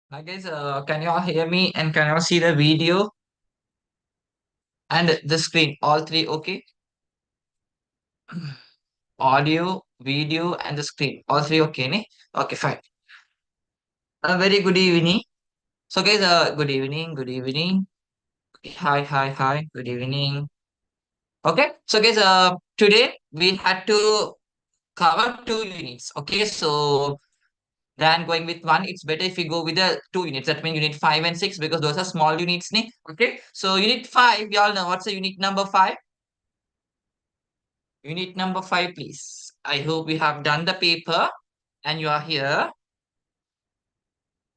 Hi guys, can you all hear me and can you all see the video and the screen? All three okay? Audio, video, and the screen. All three okay, ne? Okay, fine. A very good evening. So guys, good evening, good evening. Hi, hi, hi, good evening. Okay, so guys, today we had to cover two units. Okay, so than going with one, it's better if we go with the two units. That means unit 5 and 6 because those are small units, ne? Okay, so unit 5, you all know what's the unit number 5? Unit number 5, please. I hope you have done the paper and you are here.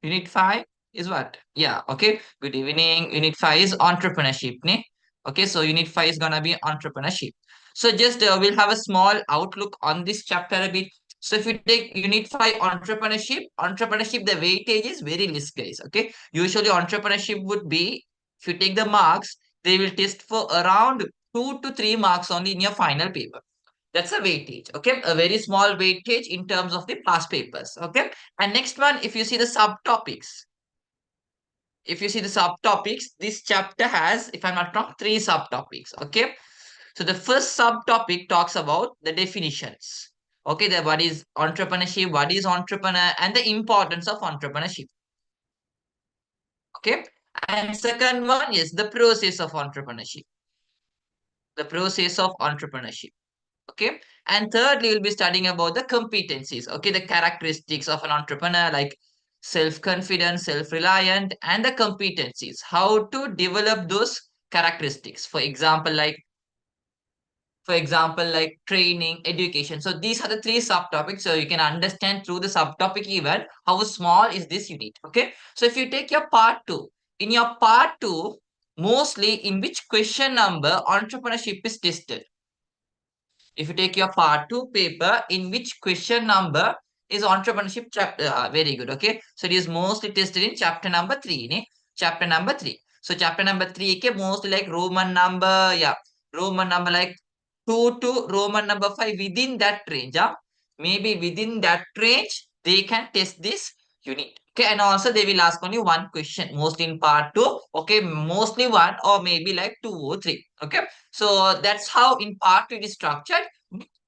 Unit 5 is what? Yeah, okay. Good evening. Unit 5 is entrepreneurship. Ne? Okay, so unit 5 is gonna be entrepreneurship. So just we'll have a small outlook on this chapter a bit. So if you take unit 5 entrepreneurship, the weightage is very less, guys. Okay. Usually entrepreneurship would be, if you take the marks, they will test for around 2 to 3 marks only in your final paper. That's a weightage, okay? A very small weightage in terms of the past papers, okay? And next one, if you see the subtopics, this chapter has, if I'm not wrong, three subtopics, okay? So the first subtopic talks about the definitions, okay? The what is entrepreneurship, what is entrepreneur, and the importance of entrepreneurship, okay? And second one is the process of entrepreneurship, the process of entrepreneurship. Okay, and thirdly we'll be studying about the competencies, okay, the characteristics of an entrepreneur, like self-confident, self-reliant, and the competencies, how to develop those characteristics. For example, like training, education. So these are the three subtopics, so you can understand through the subtopic even how small is this unit. Okay, so if you take your part 2, in your part 2, mostly in which question number entrepreneurship is tested? If you take your part 2 paper, in which question number is entrepreneurship chapter? Very good. Okay. So it is mostly tested in chapter number 3. Ne? Chapter number 3. So chapter number 3, okay, mostly like Roman number, yeah, Roman number like 2 to Roman number 5, within that range. Maybe within that range, they can test this unit. Okay, and also they will ask only one question, mostly in part 2. Okay, mostly one or maybe like 2 or 3. Okay, so that's how in part 2 it is structured.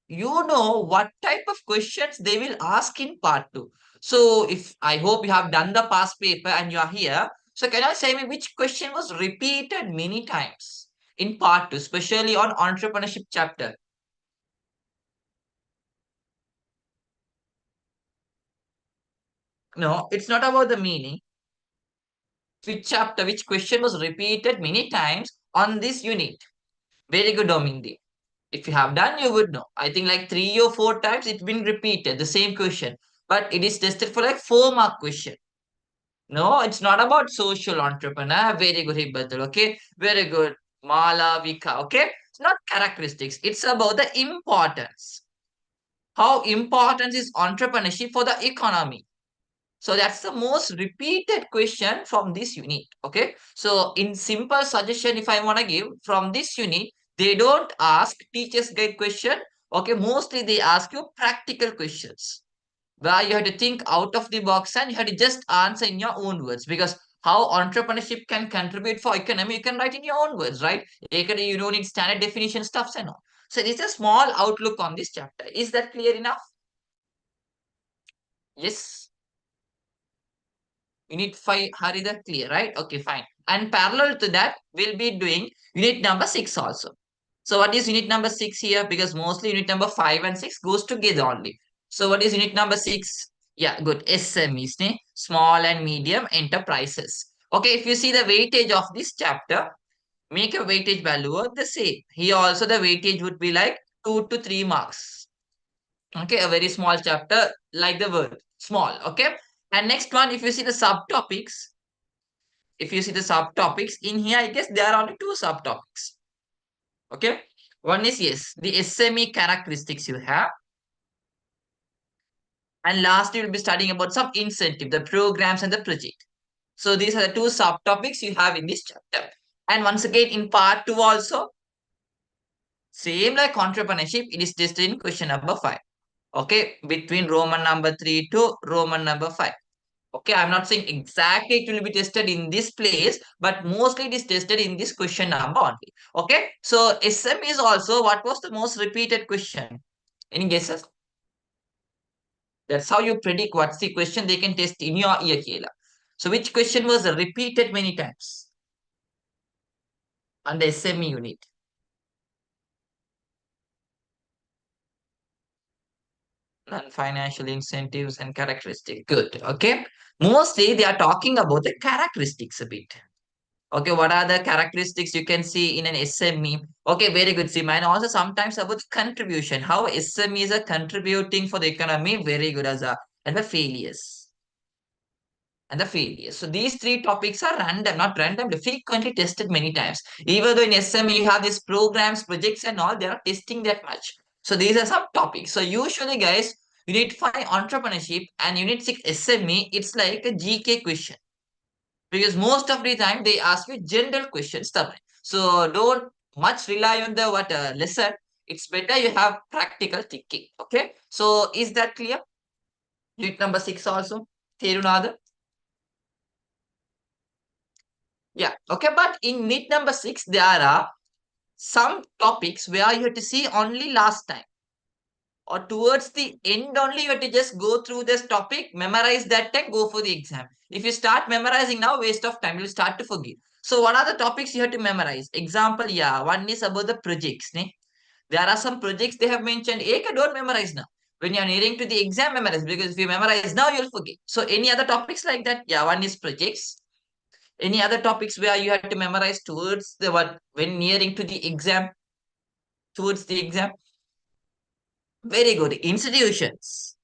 You know what type of questions they will ask in part 2. So if I hope you have done the past paper and you are here. So can you say me which question was repeated many times in part 2, especially on entrepreneurship chapter? No, it's not about the meaning. Which chapter, which question was repeated many times on this unit? Very good, Domindi. If you have done, you would know. I think like 3 or 4 times it's been repeated, the same question. But it is tested for like 4 mark question. No, it's not about social entrepreneur. Very good, Hibbatul. Okay. Very good. Mala, Vika. Okay. It's not characteristics. It's about the importance. How important is entrepreneurship for the economy? So that's the most repeated question from this unit. Okay. So in simple suggestion, if I want to give from this unit, they don't ask teacher's guide question. Okay. Mostly they ask you practical questions where you have to think out of the box and you have to just answer in your own words, because how entrepreneurship can contribute for economy, you can write in your own words, right? You don't need standard definition stuffs and all. So it's a small outlook on this chapter. Is that clear enough? Yes. Unit 5, Harida, clear, right? Okay, fine. And parallel to that, we'll be doing unit number 6 also. So what is unit number 6 here? Because mostly unit number 5 and 6 goes together only. So what is unit number 6? Yeah, good. SMEs, ne? Small and medium enterprises. Okay, if you see the weightage of this chapter, make a weightage value of the same. Here also the weightage would be like 2 to 3 marks. Okay, a very small chapter, like the word small. Okay, and next one, if you see the subtopics in here, I guess there are only two subtopics. Okay, one is, yes, the SME characteristics you have, and lastly we'll be studying about some incentive, the programs and the project. So these are the two subtopics you have in this chapter. And once again in part 2 also, same like entrepreneurship, it is tested in question number 5. Okay, between Roman number 3 to Roman number 5. Okay, I'm not saying exactly it will be tested in this place, but mostly it is tested in this question number only. Okay, so SM is also what was the most repeated question? Any guesses? That's how you predict what's the question they can test in your year, Kela. So which question was repeated many times on the SME unit? Non-financial incentives and characteristics. Good. Okay. Mostly they are talking about the characteristics a bit. Okay, what are the characteristics you can see in an SME? Okay, very good, Sim. And also sometimes about the contribution, how SMEs are contributing for the economy, very good as a and the failures. And the failures. So these three topics are random, not random, they're frequently tested many times. Even though in SME you have these programs, projects, and all, they are testing that much. So these are some topics. So usually, guys, Unit 5 entrepreneurship and Unit 6 SME, it's like a GK question because most of the time they ask you general questions. So don't much rely on the what lesson. It's better you have practical thinking. Okay. So is that clear? Unit number 6 also. Terunada. Yeah. Okay. But in unit number 6, there are some topics where you have to see only last time or towards the end only you have to just go through this topic, memorize that and go for the exam. If you start memorizing now, waste of time, you'll start to forget. So what are the topics you have to memorize? Example, yeah, one is about the projects. Ne? There are some projects they have mentioned. Eka, don't memorize now. When you're nearing to the exam, memorize because if you memorize now, you'll forget. So any other topics like that? Yeah, one is projects. Any other topics where you have to memorize towards the what when nearing to the exam, towards the exam? Very good. Institutions.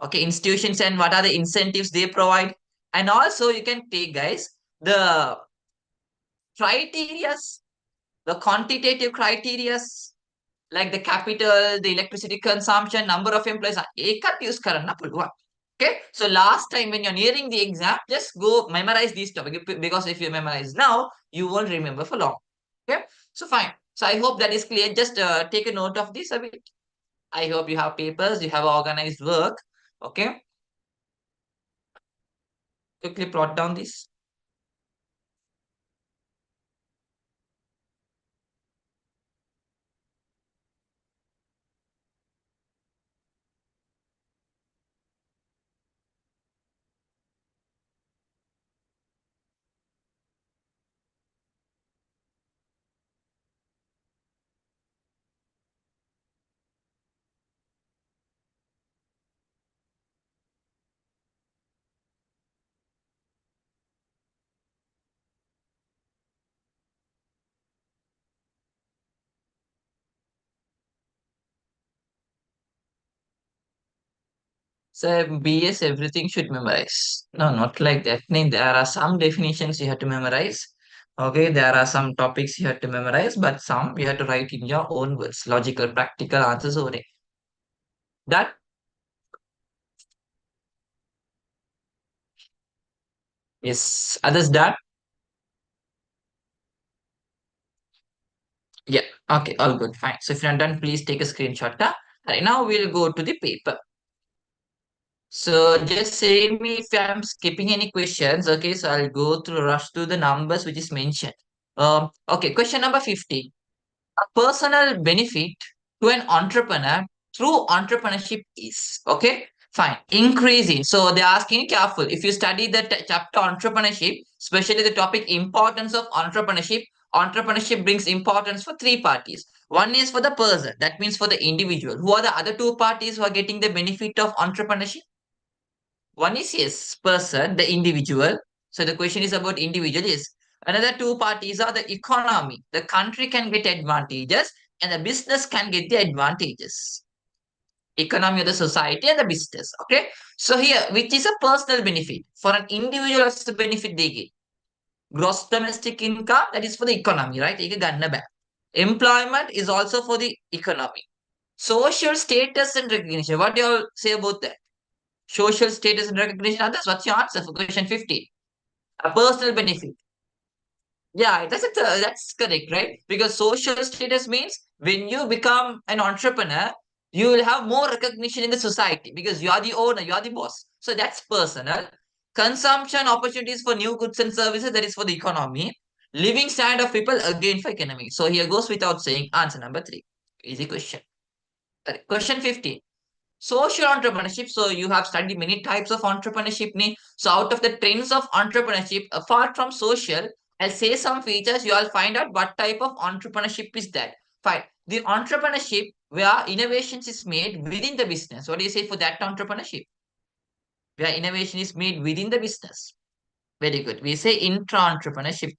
Okay, institutions and what are the incentives they provide. And also you can take, guys, the criterias, the quantitative criterias, like the capital, the electricity consumption, number of employees. Ekat use karana pulwa. Okay, so last time when you're nearing the exam, just go memorize these topics because if you memorize now, you won't remember for long. Okay, so fine. So I hope that is clear. Just take a note of this a bit. I hope you have papers, you have organized work. Okay, quickly plot down this. So BS, everything should memorize. No, not like that. No, there are some definitions you have to memorize. Okay, there are some topics you have to memorize, but some you have to write in your own words, logical, practical answers only. That is others done. Yeah. Okay, all good, fine. So if you're not done, please take a screenshot. Huh? Right now we'll go to the paper. So just say me if I'm skipping any questions. Okay, so I'll go through rush through the numbers which is mentioned. Okay, question number 50. A personal benefit to an entrepreneur through entrepreneurship is okay fine increasing. So they're asking careful if you study the chapter entrepreneurship, especially the topic importance of entrepreneurship brings importance for three parties. One is for the person, that means for the individual. Who are the other two parties who are getting the benefit of entrepreneurship? One is yes, person, the individual. So the question is about individual. Yes. Another two parties are the economy. The country can get advantages and the business can get the advantages. Economy of the society and the business. Okay. So here, which is a personal benefit. For an individual, what's the benefit they get? Gross domestic income, that is for the economy, right? Employment is also for the economy. Social status and recognition. What do you all say about that? Social status and recognition. Others, what's your answer for question 50? A personal benefit. Yeah, that's correct, right? Because social status means when you become an entrepreneur, you will have more recognition in the society because you are the owner, you are the boss. So that's personal. Consumption opportunities for new goods and services, that is for the economy. Living standard of people, again for economy. So here goes without saying answer number 3. Easy question. Correct. Question 15. Social entrepreneurship. So you have studied many types of entrepreneurship. So out of the trends of entrepreneurship, apart from social, I'll say some features. You all find out what type of entrepreneurship is that. Fine. The entrepreneurship where innovations is made within the business. What do you say for that entrepreneurship? Where innovation is made within the business. Very good. We say intra-entrepreneurship.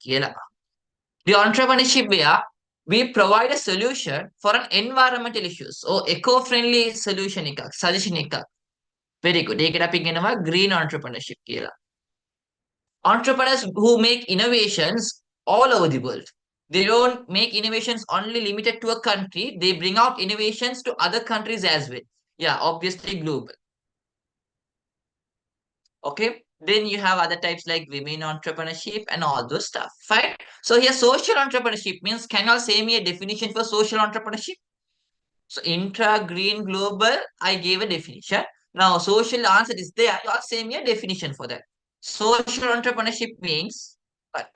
The entrepreneurship where we provide a solution for an environmental issues or eco-friendly solution suggestion. Very good. ඒකට අපි කියනවා green entrepreneurship කියලා. Entrepreneurs who make innovations all over the world. They don't make innovations only limited to a country. They bring out innovations to other countries as well. Yeah, obviously global. Okay. Then you have other types like women entrepreneurship and all those stuff. Fine. So here social entrepreneurship means, can you all say me a definition for social entrepreneurship? So intra, green, global, I gave a definition. Now social answer is there. You all say me a definition for that. Social entrepreneurship means what?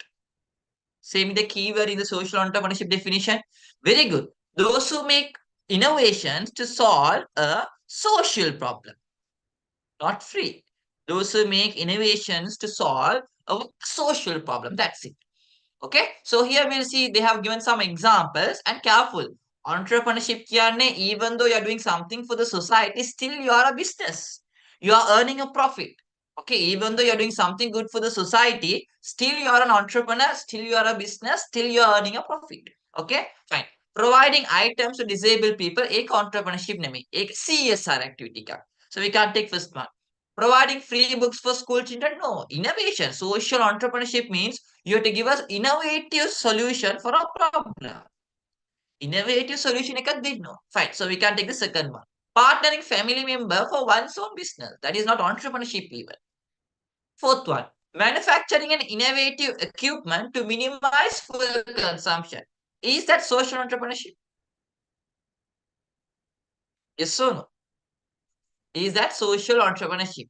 Say me the keyword in the social entrepreneurship definition. Very good. Those who make innovations to solve a social problem, not free. Those who make innovations to solve a social problem. That's it. Okay. So here we'll see they have given some examples, and careful. Entrepreneurship කියන්නේ, even though you're doing something for the society, still you are a business. You are earning a profit. Okay. Even though you're doing something good for the society, still you are an entrepreneur, still you are a business, still you are earning a profit. Okay. Fine. Providing items to disabled people, एक entrepreneurship නෙමෙයි. एक CSR activity का. So we can't take first one. Providing free books for school children? No. Innovation. Social entrepreneurship means you have to give us innovative solution for a problem. Innovative solution එකක් දෙන්න. Fine. So we can take the second one. Partnering family member for one's own business. That is not entrepreneurship even. Fourth one. Manufacturing an innovative equipment to minimize fuel consumption. Is that social entrepreneurship? Yes or no? Is that social entrepreneurship?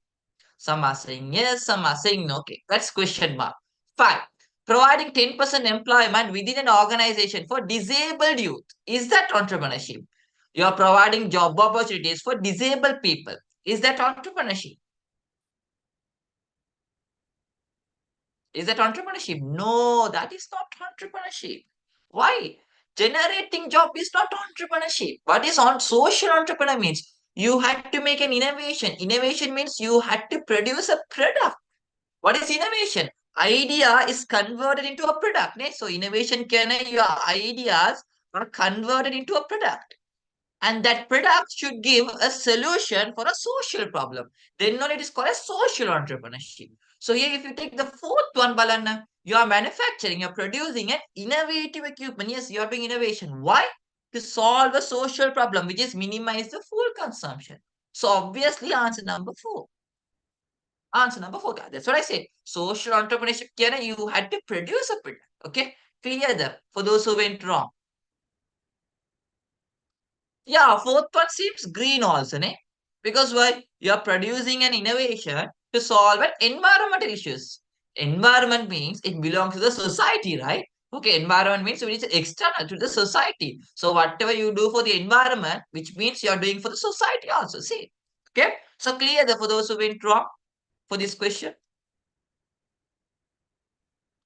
Some are saying yes, some are saying no. Okay, that's question mark. 5. Providing 10% employment within an organization for disabled youth. Is that entrepreneurship? You are providing job opportunities for disabled people. Is that entrepreneurship? Is that entrepreneurship? No, that is not entrepreneurship. Why? Generating job is not entrepreneurship. What is on social entrepreneur means? You had to make an innovation. Innovation means you had to produce a product. What is innovation? Idea is converted into a product. Ne? So innovation can your ideas are converted into a product. And that product should give a solution for a social problem. Then on it is called a social entrepreneurship. So here if you take the fourth one, Balanna, you are manufacturing, you're producing an innovative equipment. Yes, you are doing innovation. Why? To solve a social problem, which is minimize the fuel consumption. So obviously answer number 4. Answer number 4. That's what I said. Social entrepreneurship, you had to produce a product. Okay. Clear that for those who went wrong. Yeah, fourth one seems green also, ne? Because why? You are producing an innovation to solve an environmental issues. Environment means it belongs to the society, right? Okay, environment means it is external to the society. So whatever you do for the environment, which means you are doing for the society also. See, okay? So clear that for those who went wrong for this question.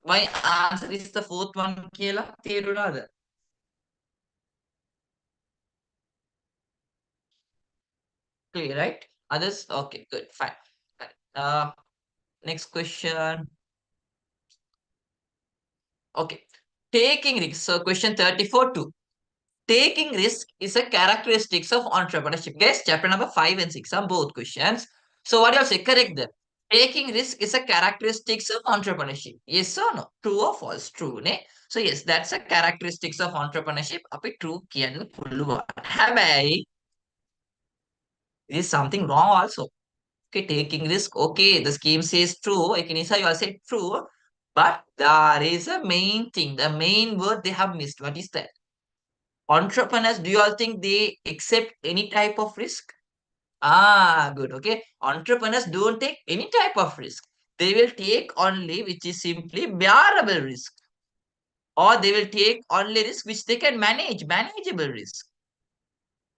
My answer is the fourth one කියලා තේරුණාද? Clear, right? Others? Okay, good, fine. Next question. Okay. Taking risks. So question 34 2. Taking risk is a characteristics of entrepreneurship. Guys, chapter number 5 and 6 are both questions. So what do you say? Correct them. Taking risk is a characteristics of entrepreneurship. Yes or no? True or false? True. Ne? So yes, that's a characteristics of entrepreneurship. අපි true කියන්න පුළුවන්. හැබැයි there is something wrong also. Okay, taking risk. Okay, the scheme says true. Ekinisa, you all say true. But there is a main thing, the main word they have missed. What is that? Entrepreneurs, do you all think they accept any type of risk? Ah, good. Okay. Entrepreneurs don't take any type of risk. they will take only which is simply bearable risk, or they will take only risk which they can manage, manageable risk,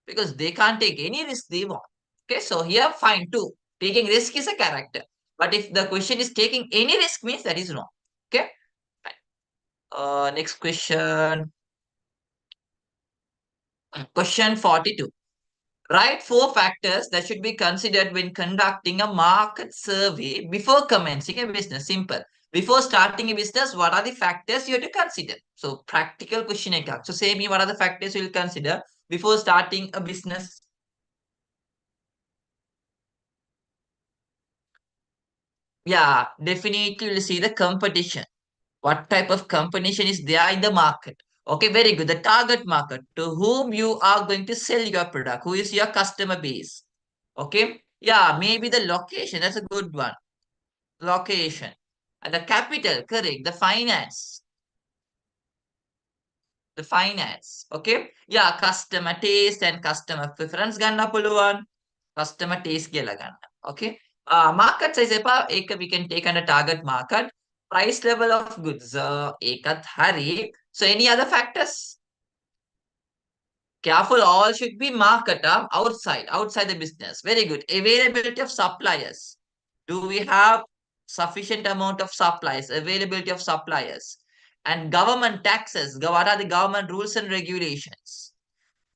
because they can't take any risk they want. Okay, so here fine too. Taking risk is a character. But if the question is taking any risk means that is wrong. Okay, fine. Next question. Question 42. Write four factors that should be considered when conducting a market survey before commencing a business. Simple. Before starting a business, what are the factors you have to consider? So, practical question again. So, say me what are the factors you will consider before starting a business? Yeah, definitely you'll see the competition. What type of competition is there in the market? Okay, very good. The target market to whom you are going to sell your product, who is your customer base. Okay, yeah, maybe the location. That's a good one. Location. And the capital, correct. The finance. Okay. Yeah, customer taste and customer preference ganna puluvan. Customer taste gela ganna. Okay. Market size we can take under target market. Price level of goods. Ekat hari. So any other factors? Careful, all should be market outside the business. Very good. Availability of suppliers. Do we have sufficient amount of supplies? Availability of suppliers. And government taxes. What are the government rules and regulations?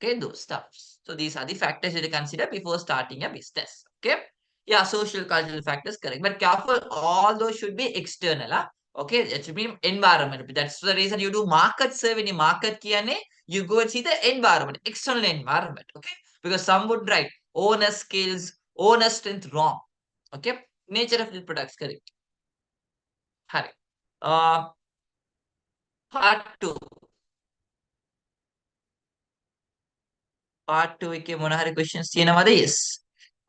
Okay, those stuffs. So these are the factors you to consider before starting a business. Okay. Yeah, social cultural factors, correct. But careful, all those should be external. Okay, it should be environment. That's the reason you do market survey. In market kiyane, you go and see the environment, external environment. Okay, because some would write owner skills, owner strength wrong. Okay, nature of the products, correct. Hari. Uh, part two. Part two के මොනහරි questions තියෙනවද? Yes.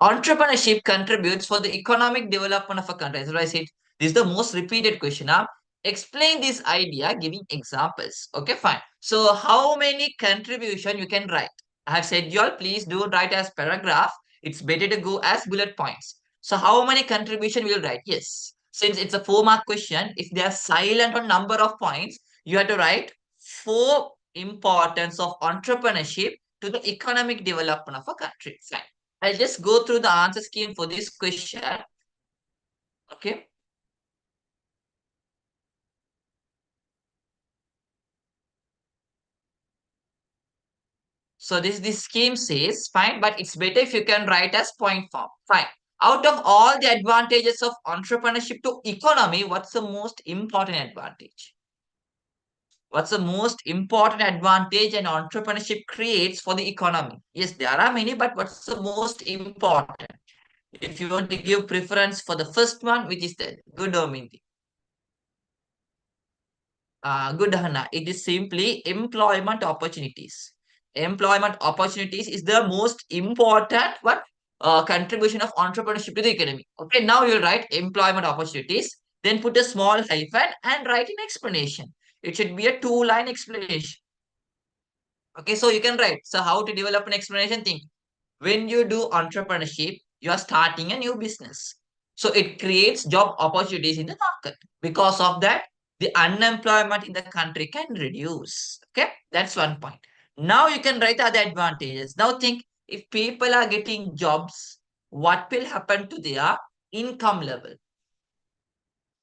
Entrepreneurship contributes for the economic development of a country. That's what I said. This is the most repeated question. Now, explain this idea giving examples. Okay, fine. So, how many contribution you can write? I have said you all please do write as paragraph. It's better to go as bullet points. So, how many contribution will write? Yes. Since it's a 4 mark question, if they are silent on number of points, you have to write four importance of entrepreneurship to the economic development of a country. Fine. I'll just go through the answer scheme for this question. Okay. So this scheme says fine, but it's better if you can write as point form. Fine. Out of all the advantages of entrepreneurship to economy, what's the most important advantage? What's the most important advantage an entrepreneurship creates for the economy? Yes, there are many, but what's the most important? If you want to give preference for the first one, which is the good or mean thing? Good, Hannah. It is simply employment opportunities. Employment opportunities is the most important contribution of entrepreneurship to the economy. Okay, now you'll write employment opportunities, then put a small hyphen and write an explanation. It should be a 2-line explanation. Okay, so you can write. So how to develop an explanation thing? When you do entrepreneurship, you are starting a new business. So it creates job opportunities in the market. Because of that, the unemployment in the country can reduce. Okay, that's one point. Now you can write other advantages. Now think, if people are getting jobs, what will happen to their income level?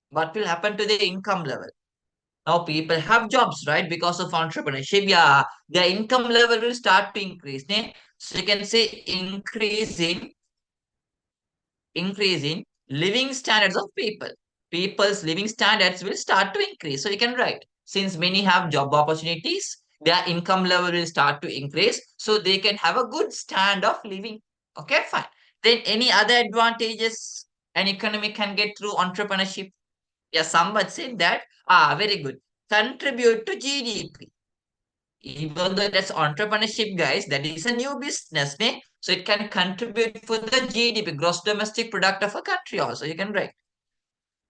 What will happen to their income level? Now people have jobs, right? Because of entrepreneurship, yeah, their income level will start to increase. Ne? So you can say increase in living standards of people. People's living standards will start to increase. So you can write, since many have job opportunities, their income level will start to increase. So they can have a good stand of living. Okay, fine. Then any other advantages an economy can get through entrepreneurship? Yeah, someone said that. Very good. Contribute to GDP. Even though that's entrepreneurship, guys, that is a new business, ne? So it can contribute for the GDP, gross domestic product of a country also. You can write.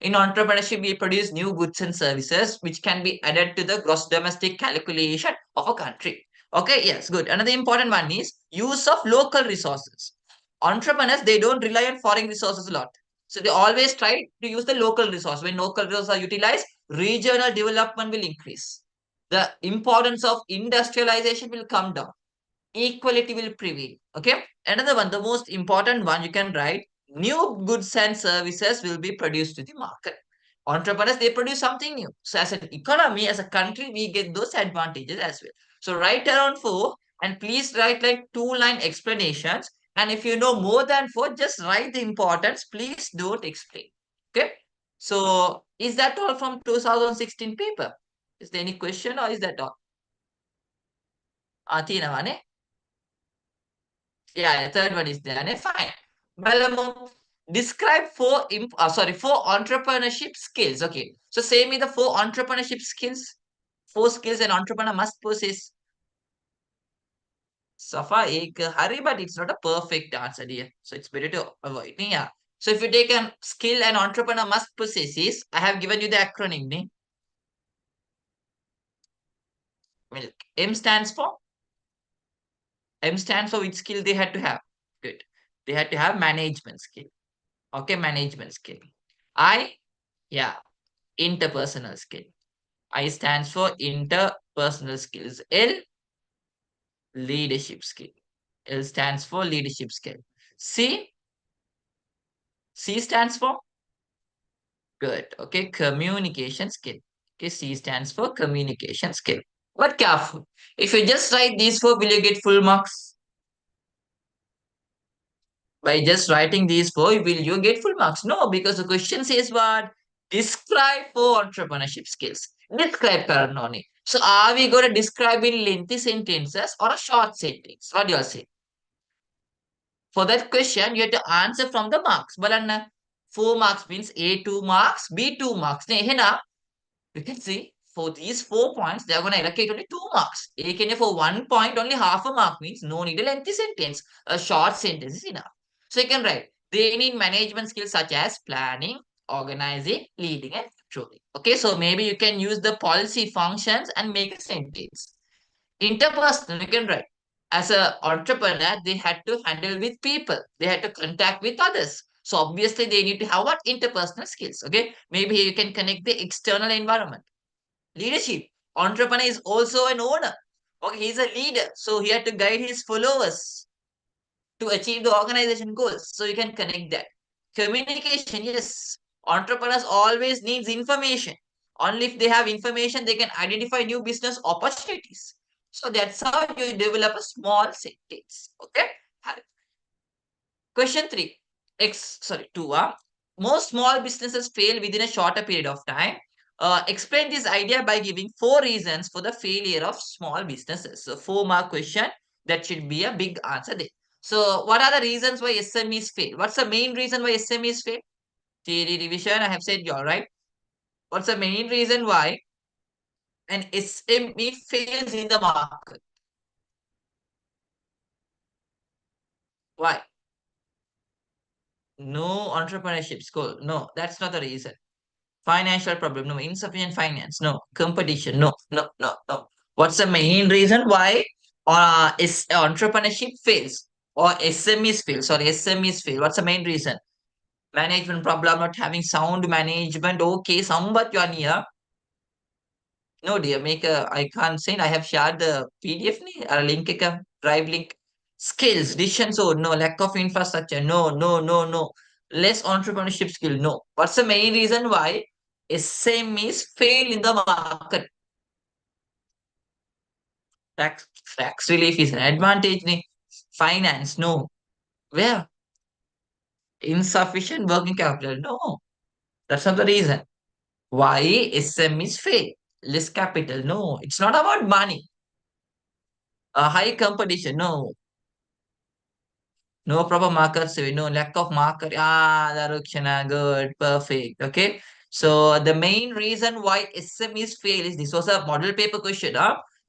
In entrepreneurship, we produce new goods and services which can be added to the gross domestic calculation of a country. Okay, yes, good. Another important one is use of local resources. Entrepreneurs, they don't rely on foreign resources a lot. So they always try to use the local resource. When local resources are utilized, regional development will increase. The importance of industrialization will come down. Equality will prevail. Okay. Another one, the most important one you can write, new goods and services will be produced to the market. Entrepreneurs, they produce something new. So as an economy, as a country, we get those advantages as well. So write around four and please write like two-line explanations. And if you know more than four, just write the importance. Please don't explain. Okay. So is that all from 2016 paper? Is there any question or is that all? තියෙනවානේ. Yeah, the third one is there. Fine. Balamo, describe four entrepreneurship skills. Okay. So say me the four entrepreneurship skills. Four skills an entrepreneur must possess. Safa ek hari, but it's not a perfect answer, dear. So it's better to avoid. Yeah. So if you take a skill an entrepreneur must possess is, I have given you the acronym. Ne? Milk. M stands for which skill they had to have. Good. They had to have management skill. Okay, management skill. I, yeah, interpersonal skill. I stands for interpersonal skills. L, leadership skill. L stands for leadership skill. C, C stands for good. Okay, communication skill. Okay, C stands for communication skill. But careful. If you just write these four, will you get full marks? By just writing these four, will you get full marks? No, because the question says what? Describe four entrepreneurship skills. Describe Karanoni. So are we going to describe in lengthy sentences or a short sentence? What do you say? For that question, you have to answer from the marks. Balanna, 4 marks means A 2 marks, B 2 marks. You can see for these 4 points, they are going to allocate only 2 marks. For 1 point, only half a mark means no need a lengthy sentence. A short sentence is enough. So you can write, they need management skills such as planning, organizing, leading, and controlling. Okay, so maybe you can use the policy functions and make a sentence. Interpersonal, you can write. As an entrepreneur, they had to handle with people. They had to contact with others. So obviously, they need to have what interpersonal skills. Okay, maybe you can connect the external environment. Leadership. Entrepreneur is also an owner. Okay, he's a leader. So he had to guide his followers to achieve the organization goals. So you can connect that. Communication, yes. Entrepreneurs always needs information. Only if they have information, they can identify new business opportunities. So that's how you develop a small sentence. Okay. Question 3. Two. Most small businesses fail within a shorter period of time. Explain this idea by giving 4 reasons for the failure of small businesses. So 4 mark question. That should be a big answer there. So what are the reasons why SMEs fail? What's the main reason why SMEs fail? Theory revision, I have said you're right. What's the main reason why an SME fails in the market? Why? No entrepreneurship school. No, that's not the reason. Financial problem. No, insufficient finance. No, competition. No, no, no, no. What's the main reason why is entrepreneurship fails or SMEs fail? Sorry, SMEs fail. What's the main reason? Management problem, not having sound management. Okay, somewhat you are near. No, dear, I can't say. I have shared the PDF, a link, a drive link. Skills, decision, so no, lack of infrastructure. No, no, no, no. Less entrepreneurship skill. No. What's the main reason why SMEs fail in the market? Tax relief is an advantage. Finance, no. Where? Insufficient working capital. No. That's not the reason. Why SMEs fail? Less capital. No. It's not about money. A high competition. No. No proper markers, so no lack of marker. Ah, Darukshana, good, perfect. Okay. So the main reason why SMEs fail is this was a model paper question.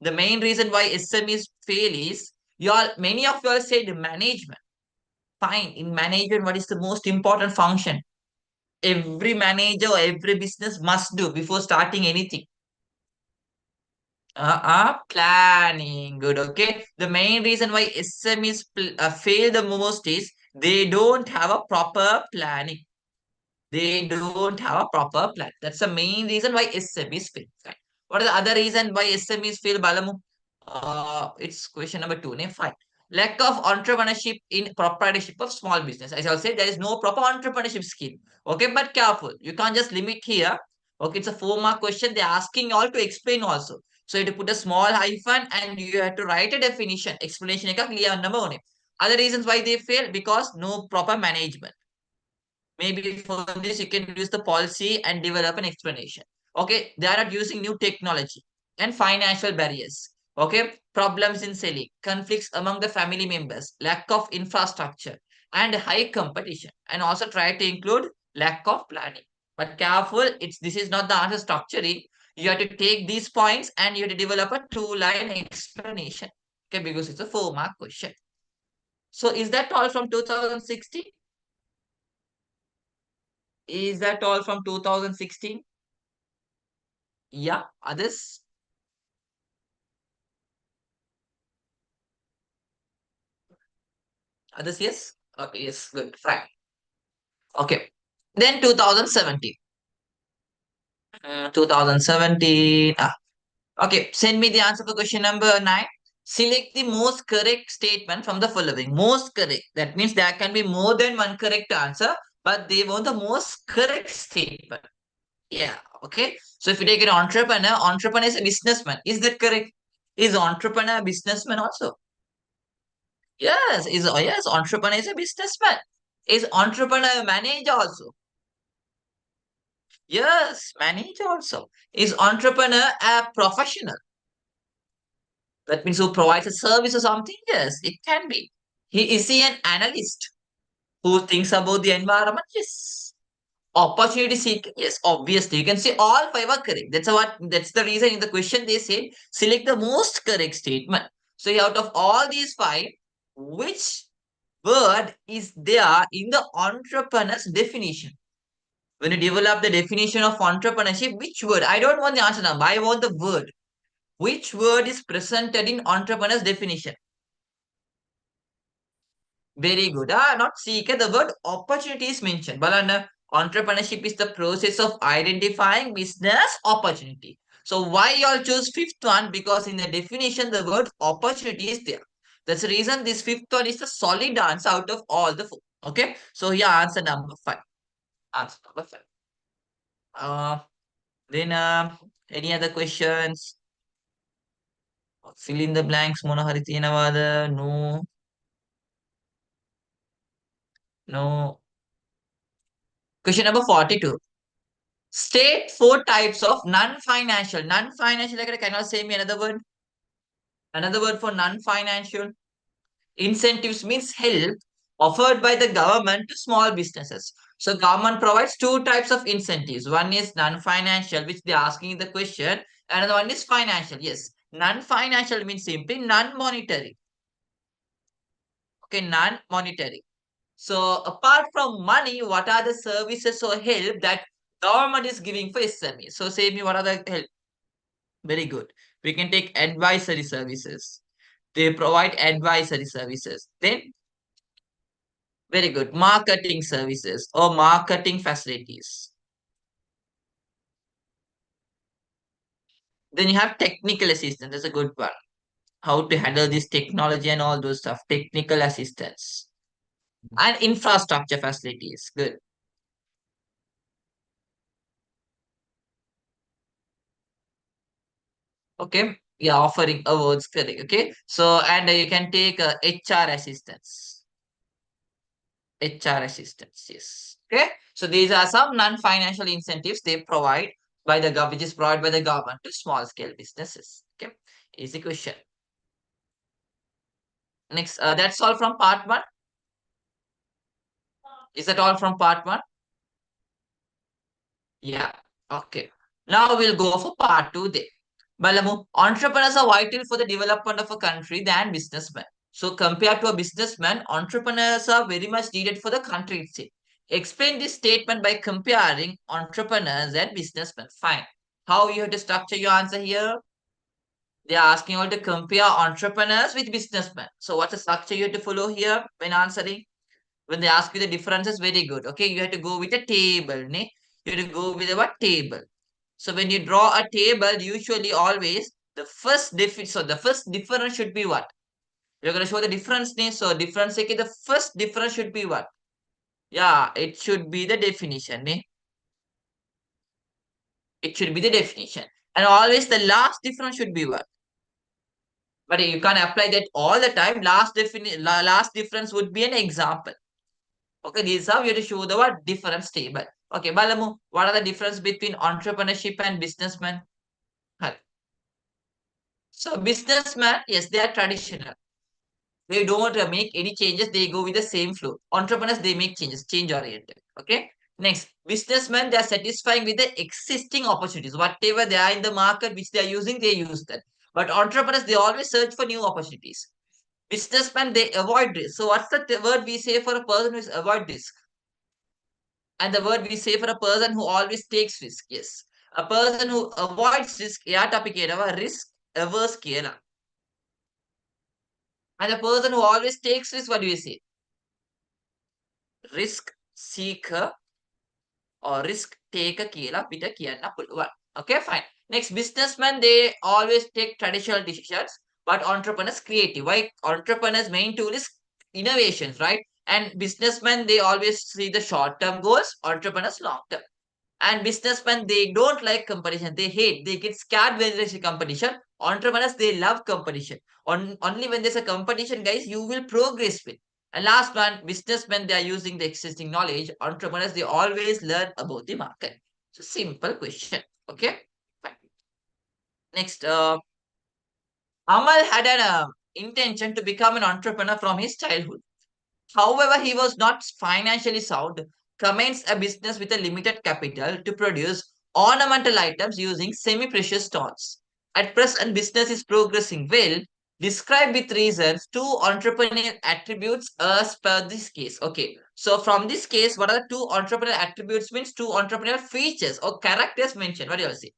The main reason why SMEs fail is many of you all said management. Fine. In management, what is the most important function? Every manager or every business must do before starting anything. Planning. Good. Okay. The main reason why SMEs fail the most is they don't have a proper planning. They don't have a proper plan. That's the main reason why SMEs fail. Right? What is the other reason why SMEs fail, Balamu? It's question number two. Name fine. Lack of entrepreneurship in proprietorship of small business. As I said, there is no proper entrepreneurship scheme. Okay, but careful. You can't just limit here. Okay, it's a 4 mark question. They're asking you all to explain also. So you have to put a small hyphen and you have to write a definition. Explanation is clear number one. Other reasons why they fail because no proper management. Maybe for this, you can use the policy and develop an explanation. Okay, they are not using new technology and financial barriers. Okay, problems in selling, conflicts among the family members, lack of infrastructure, and high competition. And also try to include lack of planning. But careful, it's this is not the answer structuring. You have to take these points and you have to develop a 2-line explanation. Okay, because it's a 4 mark question. So is that all from 2016? Is that all from 2016? Yeah, others? Others, yes? Okay, yes, good, fine. Okay. Then 2017. 2017. Okay, send me the answer for question number 9. Select the most correct statement from the following. Most correct. That means there can be more than one correct answer, but they want the most correct statement. Yeah, okay. So if you take an entrepreneur, entrepreneur is a businessman. Is that correct? Is entrepreneur a businessman also? Yes, yes, entrepreneur is a businessman. Is entrepreneur a manager also? Yes, manager also. Is entrepreneur a professional? That means who provides a service or something? Yes, it can be. Is he an analyst who thinks about the environment? Yes. Opportunity seeker? Yes, obviously. You can say all five are correct. That's the reason in the question they say select the most correct statement. So out of all these five, which word is there in the entrepreneur's definition? When you develop the definition of entrepreneurship, which word? I don't want the answer number. I want the word. Which word is presented in entrepreneur's definition? Very good. Not seeker. The word opportunity is mentioned. Balana, entrepreneurship is the process of identifying business opportunity. So why you all choose fifth one? Because in the definition, the word opportunity is there. That's the reason this fifth one is the solid answer out of all the four. Okay. So here answer number 5. Answer number 5. Uh, then any other questions? Fill in the blanks. Monohariti Navada. No. No. Question number 42. State 4 types of non-financial. Non-financial, like I cannot say me another word. Another word for non-financial. Incentives means help offered by the government to small businesses. So government provides 2 types of incentives. One is non-financial, which they are asking in the question. Another one is financial. Yes. Non-financial means simply non-monetary. Okay, non-monetary. So apart from money, what are the services or help that government is giving for SME? So say me what are the help? Very good. We can take advisory services. They provide advisory services. Then, very good. Marketing services or marketing facilities. Then you have technical assistance. That's a good one. How to handle this technology and all those stuff. Technical assistance. And infrastructure facilities. Good. Okay. Yeah, offering awards. Correct. Okay. So, and you can take HR assistance. HR assistance, yes. Okay. So these are some non-financial incentives they provide by the government, which is provided by the government to small scale businesses. Okay. Easy question. Next, that's all from part one. Is that all from part one? Yeah. Okay. Now we'll go for part two there. Balamu, entrepreneurs are vital for the development of a country than businessmen. So compared to a businessman, entrepreneurs are very much needed for the country itself. Explain this statement by comparing entrepreneurs and businessmen. Fine. How you have to structure your answer here? They are asking you to compare entrepreneurs with businessmen. So what's the structure you have to follow here when answering? When they ask you the differences, very good. Okay, you have to go with a table. Ne? You have to go with a what table. So when you draw a table, usually always the first difference should be what? You're gonna show the difference ne? So difference okay, the first difference should be what? Yeah, it should be the definition. Ne? It should be the definition. And always the last difference should be what? But you can't apply that all the time. Last difference would be an example. Okay, this is how you have to show the what difference table. Okay, Balamu, what are the difference between entrepreneurship and businessman? Huh. So businessman, yes, they are traditional. They don't make any changes. They go with the same flow. Entrepreneurs, they make changes, change oriented. Okay. Next, businessmen, they are satisfying with the existing opportunities. Whatever they are in the market, which they are using, they use that. But entrepreneurs, they always search for new opportunities. Businessmen, they avoid risk. So what's the word we say for a person who is avoid risk? And the word we say for a person who always takes risk. Yes. A person who avoids risk, yeah, topic risk averse kera. And the person who always takes risk, what do we say? Risk seeker or risk taker කියලා අපිට කියන්න පුළුවන්. Okay, fine. Next, businessmen, they always take traditional decisions, but entrepreneurs creative. Why? Entrepreneurs' main tool is innovations, right? And businessmen, they always see the short-term goals, entrepreneurs long-term. And businessmen, they don't like competition. They hate. They get scared when there's a competition. Entrepreneurs, they love competition. Only when there's a competition, guys, you will progress with. And last one, businessmen, they are using the existing knowledge. Entrepreneurs, they always learn about the market. So simple question. Okay. Fine. Next, Amal had an intention to become an entrepreneur from his childhood. However, he was not financially sound, commenced a business with a limited capital to produce ornamental items using semi-precious stones. At present, business is progressing well. Describe with reasons two entrepreneurial attributes as per this case. Okay, so from this case, what are the two entrepreneurial attributes? Means two entrepreneurial features or characters mentioned. What do you say?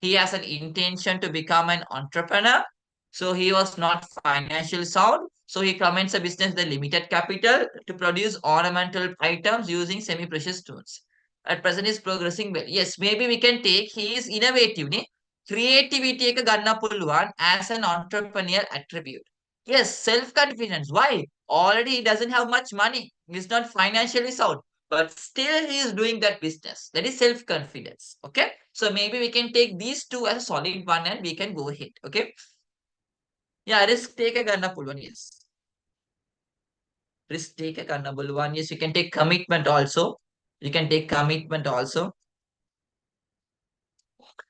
He has an intention to become an entrepreneur. So he was not financially sound. So he commenced a business with limited capital to produce ornamental items using semi-precious stones. At present is progressing well. Yes, maybe we can take he is innovative. Ne? Creativity එක ගන්න පුළුවන් as an entrepreneurial attribute. Yes, self-confidence. Why? Already he doesn't have much money. He's not financially sound. But still he is doing that business. That is self-confidence. Okay. So maybe we can take these two as a solid one and we can go ahead. Okay. Yeah, risk take a gannapul one. Yes. Risk take a gannapul one. Yes, you can take commitment also. You can take commitment also.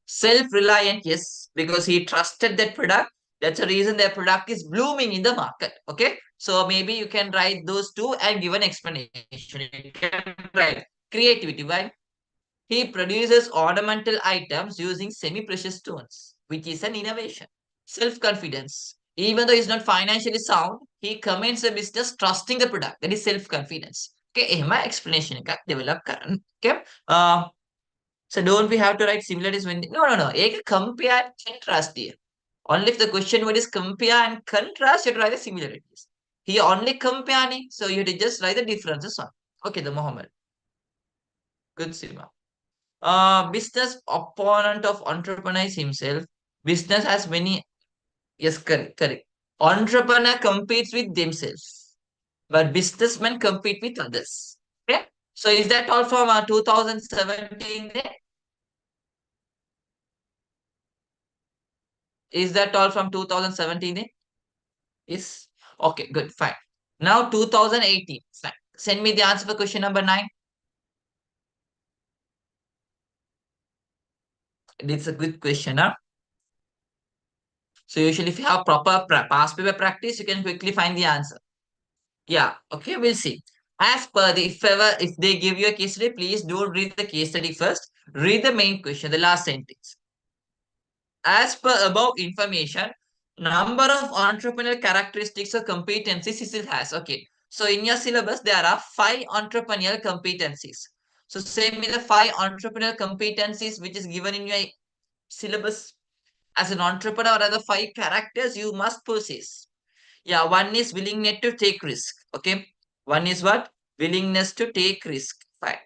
Self-reliant, yes, because he trusted that product. That's the reason their product is blooming in the market. Okay. So maybe you can write those two and give an explanation. You can write creativity. Why? He produces ornamental items using semi-precious stones, which is an innovation. Self-confidence. Even though he's not financially sound, he commences a business trusting the product. That is self-confidence. Okay, my explanation එකක් develop කරන්න. Okay. So don't we have to write similarities when no. ඒක compare and contrast here. Only if the question word is compare and contrast, you have to write the similarities. He only comparing, so you have to just write the differences on. Okay, the Mohammed. Good, Sima. Business opponent of entrepreneur is himself. Business has many. Yes, correct. Entrepreneur competes with themselves, but businessmen compete with others. Okay. So is that all from 2017? Is that all from 2017? Yes. Okay, good, fine. Now 2018. Fine. Send me the answer for question number 9. It's a good question, huh? So usually if you have proper past paper practice, you can quickly find the answer. Yeah, okay, we'll see. As per the, if they give you a case study, please don't read the case study first. Read the main question, the last sentence. As per above information, number of entrepreneurial characteristics or competencies it has. Okay, so in your syllabus, there are 5 entrepreneurial competencies. So say me the 5 entrepreneurial competencies which is given in your syllabus. As an entrepreneur, what are the 5 characters you must possess? Yeah, one is willingness to take risk. Okay. One is what? willingness to take risk. Fine.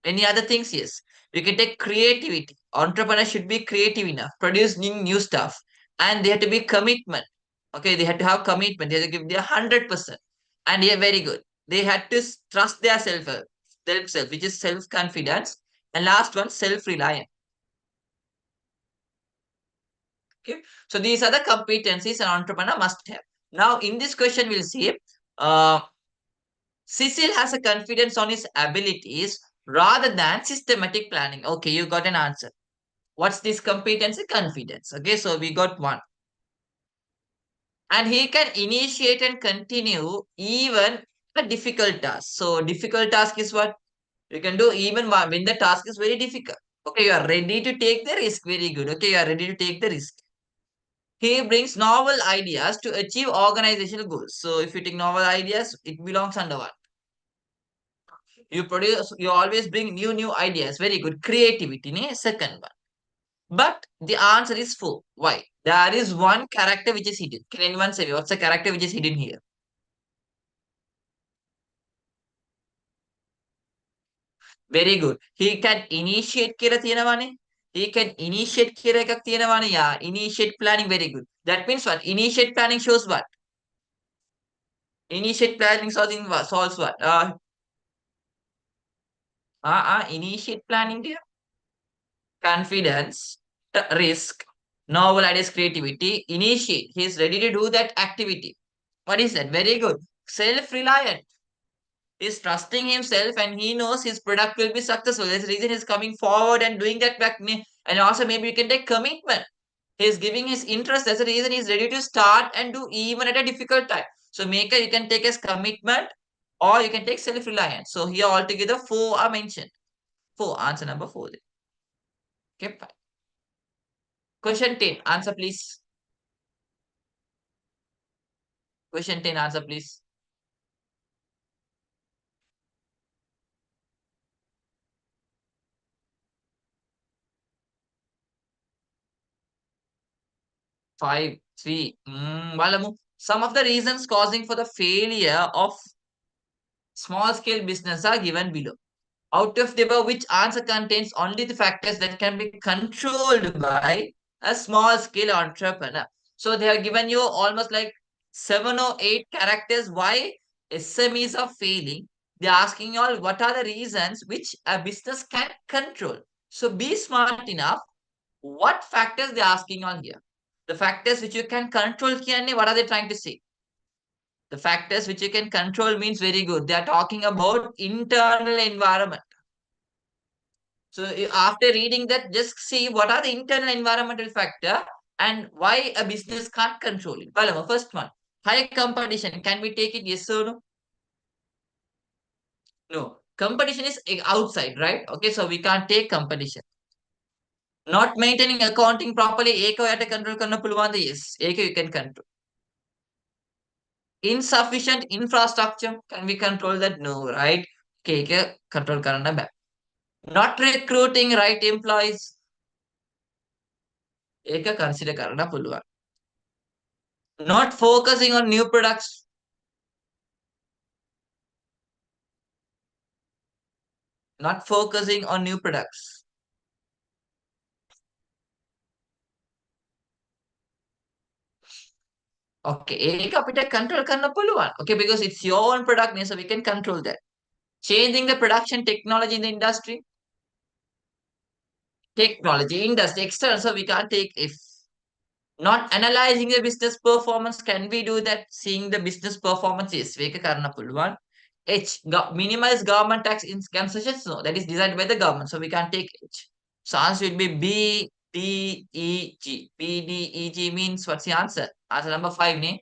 Any other things? Yes. We can take creativity. Entrepreneurs should be creative enough, produce new stuff, and they have to be commitment. Okay, they have to have commitment. They have to give their 100%. And yeah, very good. They had to trust their themselves, which is self confidence. And last one, self reliance. Okay, so these are the competencies an entrepreneur must have. Now, in this question, we'll see. Uh, Cecil has a confidence on his abilities rather than systematic planning. Okay, you got an answer. What's this competency? Confidence. Okay, so we got one. And he can initiate and continue even a difficult task. So, difficult task is what you can do even when the task is very difficult. Okay, you are ready to take the risk. Very good. Okay, you are ready to take the risk. He brings novel ideas to achieve organizational goals. So, if you take novel ideas, it belongs under what? You always bring new ideas. Very good. Creativity, ne? Second one. But the answer is four. Why? There is one character which is hidden. Can anyone say what's the character which is hidden here? Very good. He can initiate කියලා තියෙනවානේ. He can initiate කියලා එකක් තියෙනවානේ. Yeah, initiate planning. Very good. That means what? Initiate planning shows what? Initiate planning solves what? Initiate planning dear. Confidence, risk, novel ideas, creativity. Initiate. He is ready to do that activity. What is that? Very good. Self-reliant. He's trusting himself and he knows his product will be successful. That's the reason he's coming forward and doing that back. And also maybe you can take commitment. He's giving his interest. That's the reason he's ready to start and do even at a difficult time. So maker you can take as commitment or you can take self-reliance. So here altogether four are mentioned. Four. Answer number four. Okay, fine. Question 10. Answer please. Question 10. Answer please. Five, three. Walamu. Some of the reasons causing for the failure of small scale business are given below. Out of the above, which answer contains only the factors that can be controlled by a small scale entrepreneur? So they have given you almost like seven or eight characters why SMEs are failing. They're asking you all what are the reasons which a business can control. So be smart enough. What factors they're asking on here? The factors which you can control, what are they trying to say? The factors which you can control means very good. They are talking about internal environment. So after reading that, just see what are the internal environmental factor and why a business can't control it. Well, first one, high competition. Can we take it yes or no? No. Competition is outside, right? Okay, so we can't take competition. Not maintaining accounting properly, ඒක ඔයාට control කරන්න පුළුවන්ද? Yes. ඒක you can control. Insufficient infrastructure. Can we control that? No, right? Okay, ඒක control කරන්න බෑ. Not recruiting right employees. ඒක consider කරන්න පුළුවන්. Not focusing on new products. Not focusing on new products. Okay, ඒක අපිට control කරන්න පුළුවන්. Okay, because it's your own product, so we can control that. Changing the production technology in the industry. Technology, industry, external, so we can't take if. Not analyzing the business performance. Can we do that? Seeing the business performance is මේක කරන්න පුළුවන්. Minimize government tax in concessions. No, that is designed by the government, so we can't take H. So answer will be B, D, E, G. B, D, E, G means what's the answer? Answer number 5, ne?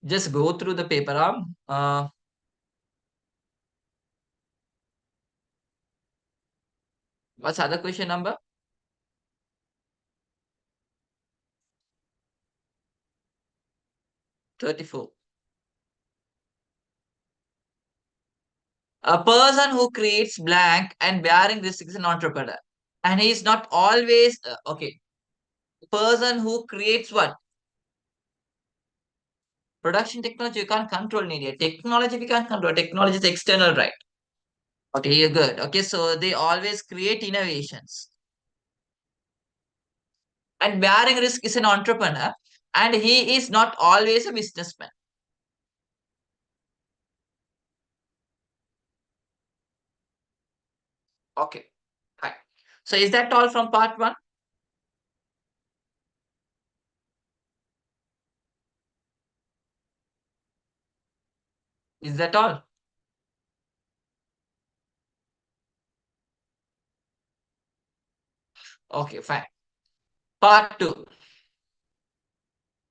Just go through the paper. What's other question number? 34. A person who creates blank and bearing risks is an entrepreneur. And he is not always okay. Person who creates what? Production technology you can't control, media. Technology we can't control. Technology is external, right? Okay, you're good. Okay, so they always create innovations. And bearing risk is an entrepreneur, and he is not always a businessman. Okay, fine. So is that all from part one? Is that all? Okay, fine. Part two.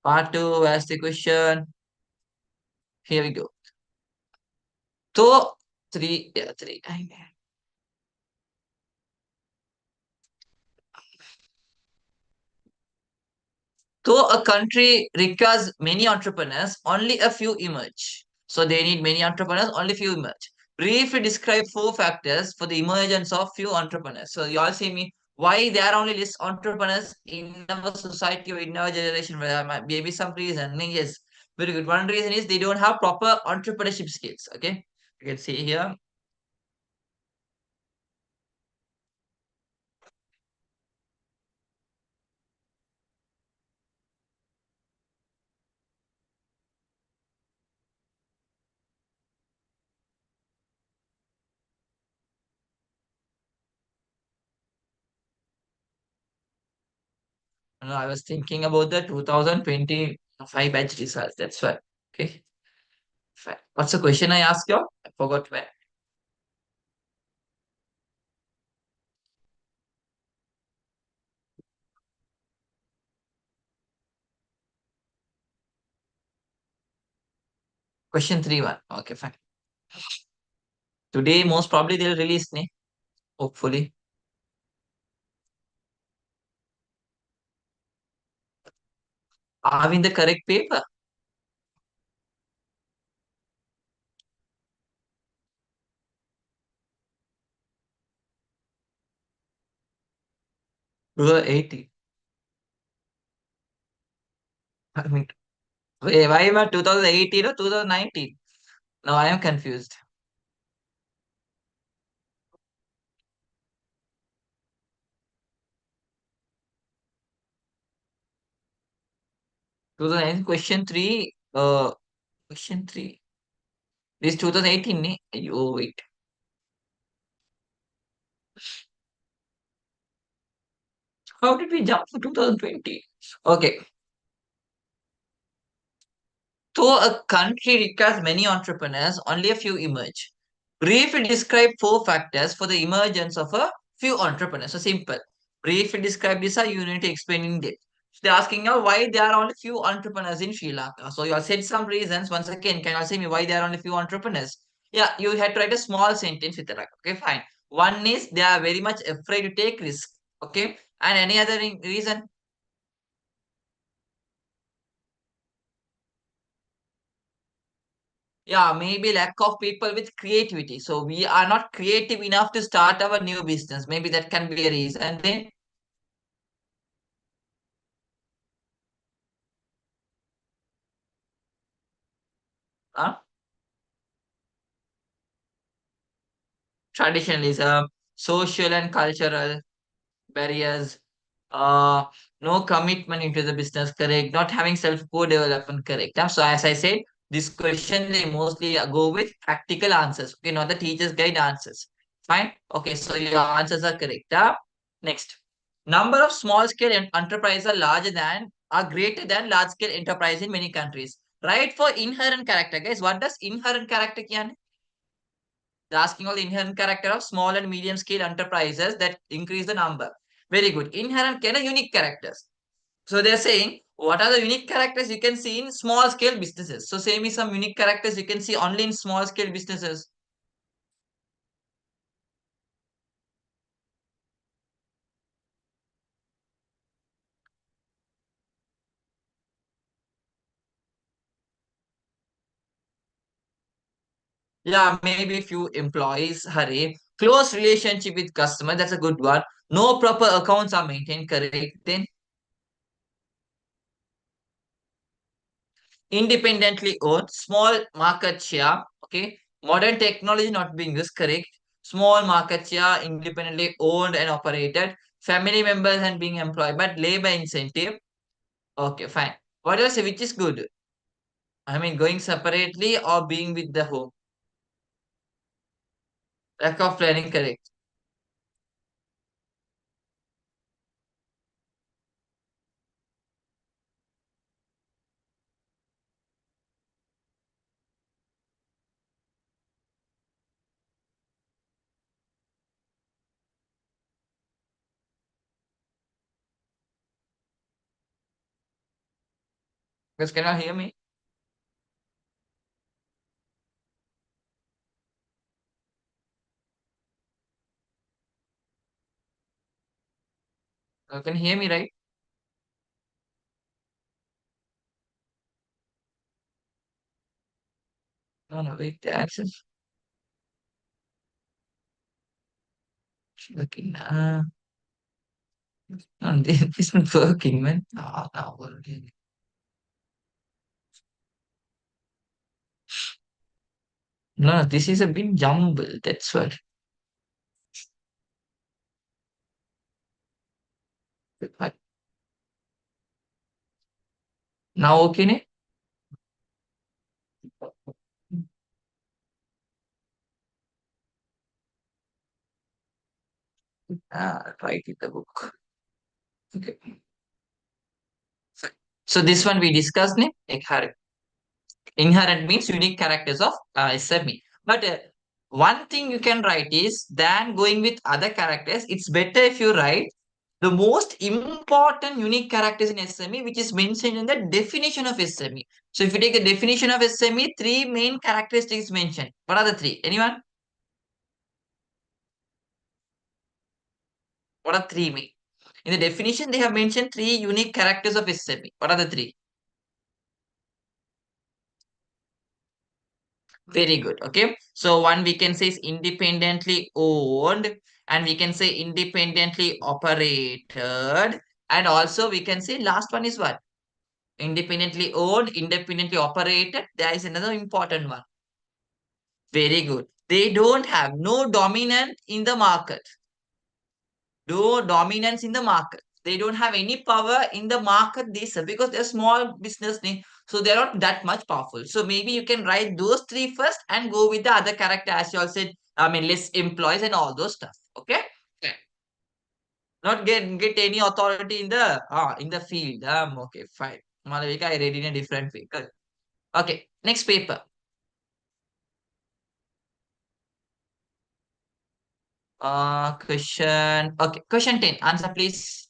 Part two, ask the question. Here we go. So three, yeah, three. Though a country requires many entrepreneurs, only a few emerge. So they need many entrepreneurs, only few emerge. Briefly describe four factors for the emergence of few entrepreneurs. So you all see me why there are only less entrepreneurs in our society or in our generation. Where there might maybe some reason. Yes, very good. One reason is they don't have proper entrepreneurship skills. Okay, you can see here. I was thinking about the 2025 batch results. That's why. Okay, fine. What's the question I asked you? I forgot where. Question 3-1. Okay, fine. Today, most probably they'll release me. Hopefully. Are we in the correct paper? 2018. I mean, why am I 2018 or 2019? Now I am confused. 2019, question 3. Question 3. This 2018. Oh, wait. How did we jump to 2020? Okay. Though a country requires many entrepreneurs, only a few emerge. Briefly describe four factors for the emergence of a few entrepreneurs. So simple. Briefly describe this, you need to explain in depth. So they're asking now why there are only few entrepreneurs in Sri Lanka. So you have said some reasons. Once again, can you say me why there are only few entrepreneurs? Yeah, you had to write a small sentence with that. Okay, fine. One is they are very much afraid to take risk. Okay, and any other reason? Yeah, maybe lack of people with creativity. So we are not creative enough to start our new business. Maybe that can be a reason. Then, uh, traditionalism, social and cultural barriers, uh, no commitment into the business, correct? Not having self co-development, correct? So as I said, this question they mostly go with practical answers. Okay, not the teacher's guide answers. Fine. Okay, so your answers are correct. Next, number of small scale enterprises are greater than large scale enterprise in many countries. Right for inherent character, guys. What does inherent character mean? They're asking all the inherent character of small and medium scale enterprises that increase the number. Very good. Inherent can unique characters. So they're saying what are the unique characters you can see in small scale businesses. So say me some unique characters you can see only in small scale businesses. Yeah, maybe few employees, hurry. Close relationship with customer, that's a good one. No proper accounts are maintained, correct? Then independently owned, small market share, okay? Modern technology not being used, correct? Small market share, independently owned and operated, family members and being employed, but labor incentive. Okay, fine. What else which is good? I mean, going separately or being with the home. Lack of planning, correct. Because cannot hear me. You can hear me, right? No, no, wait, the access working. No, this is not working, man. No, no, working. No, this is a bit jumble. That's what. But now, okay, ne? Write in the book. Okay. So so this one we discussed, ne? Inherent. Inherent means unique characters of SME. But one thing you can write is than going with other characters, it's better if you write the most important unique characters in SME, which is mentioned in the definition of SME. So if you take the definition of SME, three main characteristics mentioned. What are the three? Anyone? What are three main? In the definition, they have mentioned three unique characters of SME. What are the three? Very good. Okay. So one we can say is independently owned, and we can say independently operated, and also we can say last one is what? Independently owned, independently operated. There is another important one. Very good. They don't have no dominant in the market. No dominance in the market. They don't have any power in the market they serve because they're small business name. So they're not that much powerful. So maybe you can write those three first and go with the other character as you all said. I mean, less employees and all those stuff. Okay. Okay. Not get any authority in the field. Okay, fine. Malavika, I read in a different way. Good. Okay. Next paper. Question. Okay. Question 10. Answer please.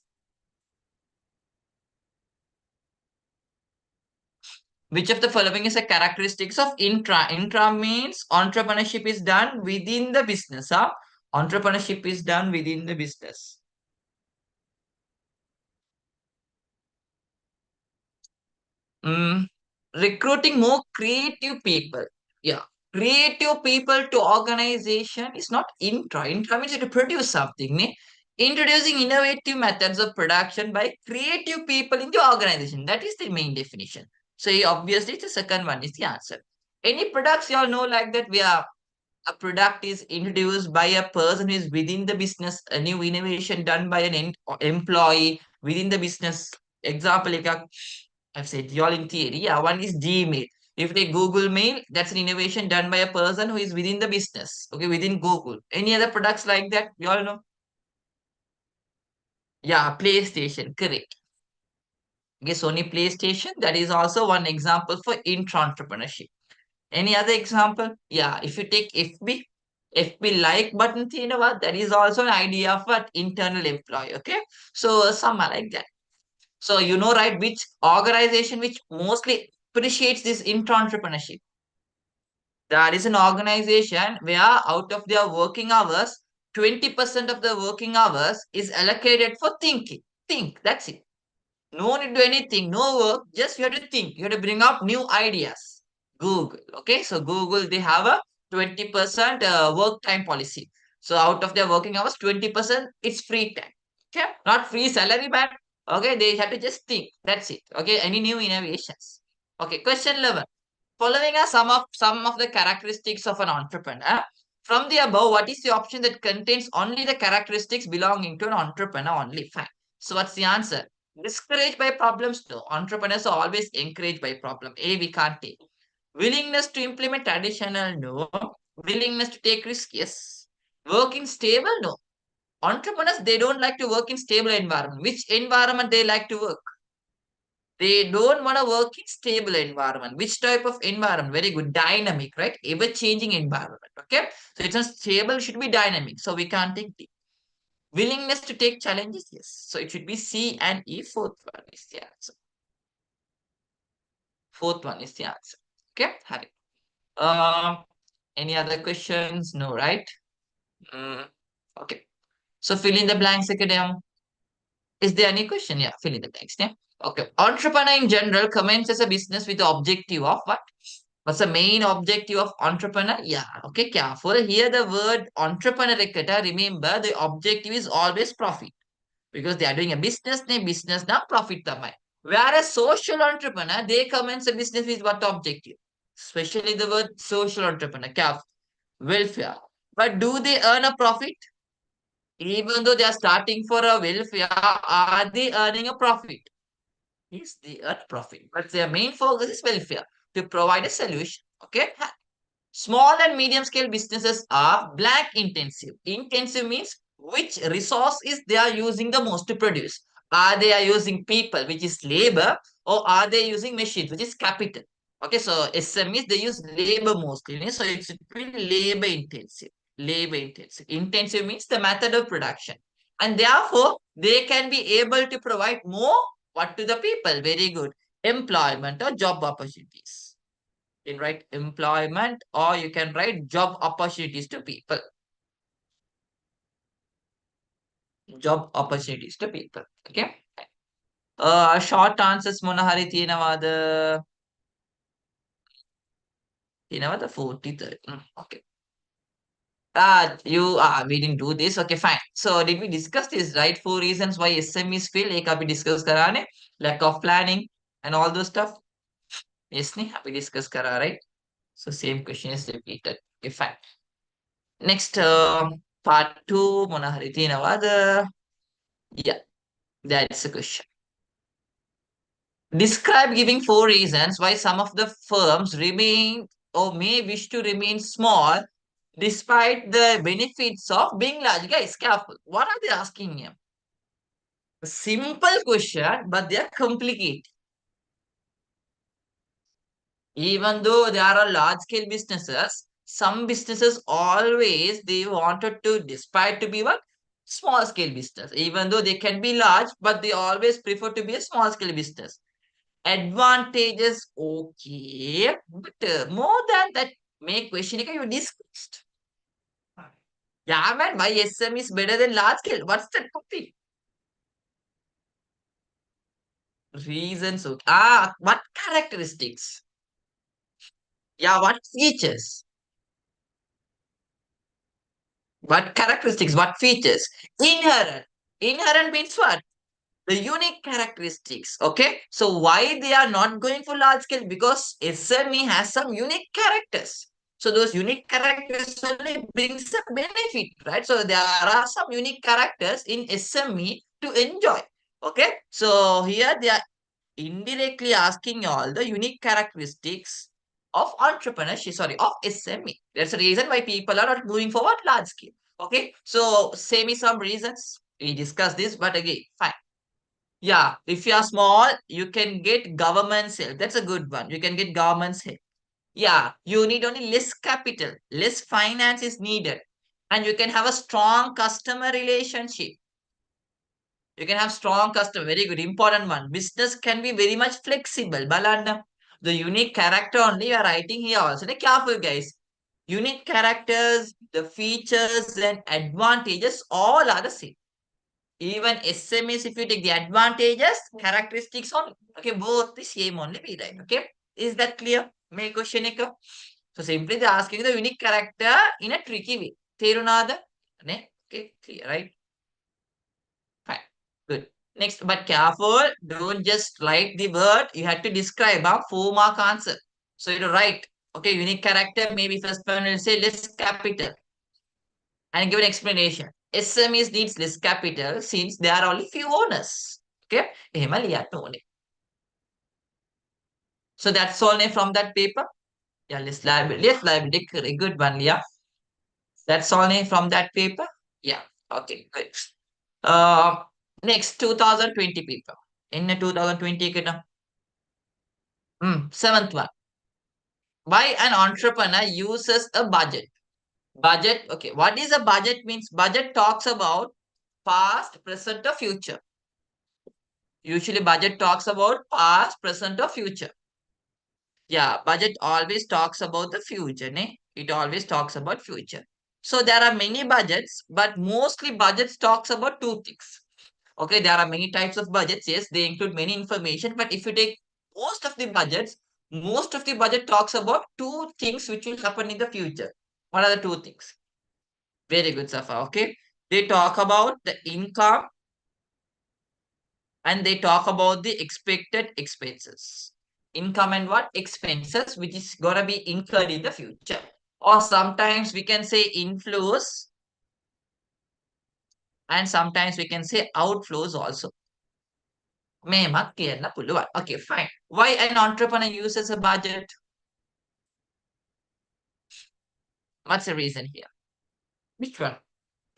Which of the following is a characteristics of intra? Intra means entrepreneurship is done within the business. Huh? Entrepreneurship is done within the business. Mm, recruiting more creative people. Yeah. Creative people to organization is not intra. Intra means to produce something. Ne? Introducing innovative methods of production by creative people in the organization. That is the main definition. So obviously the second one is the answer. Any products you all know like that we are a product is introduced by a person who is within the business, a new innovation done by an employee within the business. Example, like I've said, you all in theory. Yeah, one is Gmail. If they Google Mail, that's an innovation done by a person who is within the business, okay, within Google. Any other products like that? You all know? Yeah, PlayStation, correct. Okay, Sony PlayStation, that is also one example for intra-entrepreneurship. Any other example? Yeah, if you take FB like button thing, you know what? That is also an idea of what internal employee. Okay, so some are like that. So you know, right? Which organization which mostly appreciates this intra-entrepreneurship? That is an organization where out of their working hours, 20% of the working hours is allocated for thinking. Think. That's it. No need to do anything, no work, just you have to think. You have to bring up new ideas. Google. Okay, so Google, they have a 20% work time policy. So out of their working hours, 20% it's free time. Okay, not free salary, but okay, they have to just think. That's it. Okay, any new innovations? Okay, question 11. Following are some of the characteristics of an entrepreneur. From the above, what is the option that contains only the characteristics belonging to an entrepreneur only? Fine. So what's the answer? Discouraged by problems? No. Entrepreneurs are always encouraged by problem. A, we can't take. Willingness to implement additional? No. Willingness to take risk? Yes. Working stable? No. Entrepreneurs, they don't like to work in stable environment. Which environment they like to work? They don't want to work in stable environment. Which type of environment? Very good. Dynamic, right? Ever-changing environment. Okay. So it's not stable, it should be dynamic. So we can't take D. Willingness to take challenges? Yes. So it should be C and E. Fourth one is the answer. Fourth one is the answer. Okay. Hari. Um, any other questions? No, right? Okay. So fill in the blanks, academic. Is there any question? Yeah, fill in the blanks. Yeah. Okay. Entrepreneur in general commences a business with the objective of what? What's the main objective of entrepreneur? Yeah. Okay. Careful. Here the word entrepreneur. Remember, the objective is always profit because they are doing a business. Name business now profit the money. Whereas social entrepreneur, they commence a business with what objective? Especially the word social entrepreneur. Careful. Welfare. But do they earn a profit? Even though they are starting for a welfare, are they earning a profit? Yes, they earn profit, but their main focus is welfare to provide a solution. Okay. Small and medium scale businesses are blank intensive. Intensive means which resource is they are using the most to produce. Are they are using people, which is labor, or are they using machines, which is capital? Okay, so SMEs they use labor mostly, so it's really labor intensive. Labor intensive. Intensive means the method of production, and therefore they can be able to provide more what to the people. Very good. Employment or job opportunities. You can write employment or you can write job opportunities to people. Job opportunities to people. Okay. Short answers Monahari Tinavada 43. Okay. We didn't do this. Okay, fine. So did we discuss this, right? Four reasons why SMEs fail. एक अभी discuss करा ने lack of planning and all those stuff. Yes, नहीं अभी discuss करा, right? So same question is repeated. Okay, fine. Next, part two, Monahari Tinavada. Yeah, that's the question. Describe giving four reasons why some of the firms remain or may wish to remain small despite the benefits of being large. Guys, careful. What are they asking here? A simple question, but they are complicated. Even though there are large scale businesses, some businesses always they wanted to, despite to be what? Small scale business. Even though they can be large, but they always prefer to be a small scale business. Advantages, okay. But more than that, make question you discussed. Yeah, man, why SM is better than large scale? What's the topic? Reasons, okay. What characteristics? Yeah, what features? What characteristics? What features? Inherent. Inherent means what? The unique characteristics. Okay. So why they are not going for large scale? Because SME has some unique characters. So those unique characters only brings a benefit, right? So there are some unique characters in SME to enjoy. Okay. So here they are indirectly asking all the unique characteristics of entrepreneurship, sorry, of SME. That's the reason why people are not moving forward large scale. Okay. So say me some reasons. We discussed this, but again, fine. Yeah, if you are small, you can get government's help. That's a good one. You can get government's help. Yeah, you need only less capital, less finance is needed, and you can have a strong customer relationship. You can have strong customer, very good, important one. Business can be very much flexible. Balanda, the unique character only you are writing here also. Be careful, guys. Unique characters, the features and advantages all are the same. Even SMEs, if you take the advantages, characteristics on, okay, both the same only be right. Okay, is that clear? Make question එක. So simply they're asking the unique character in a tricky way. තේරුණාද? Okay, clear, right? Fine. Good. Next, but careful, don't just write the word. You have to describe a 4 mark answer. So you write, okay, unique character, maybe first one will say less capital and give an explanation. SMEs needs less capital since there are only few owners. Okay, එහෙම ලියන්න ඕනේ. So that's all from that paper. Yeah, less liability. Good one, yeah. That's all from that paper. Yeah. Okay, good. Uh, Next 2020 paper. In the 2020, seventh one. Why an entrepreneur uses a budget? Budget, okay. What is a budget means? Budget talks about past, present, or future. Usually budget talks about past, present, or future. Yeah, budget always talks about the future. Ne? It always talks about future. So there are many budgets, but mostly budgets talks about two things. Okay, there are many types of budgets. Yes, they include many information. But if you take most of the budgets, most of the budget talks about two things which will happen in the future. What are the two things? Very good, Safa. Okay, they talk about the income and they talk about the expected expenses. Income and what? Expenses, which is gonna be incurred in the future. Or sometimes we can say inflows and sometimes we can say outflows also. මේමත් කියන්න පුළුවන්. Okay, fine. Why an entrepreneur uses a budget? What's the reason here? Which one?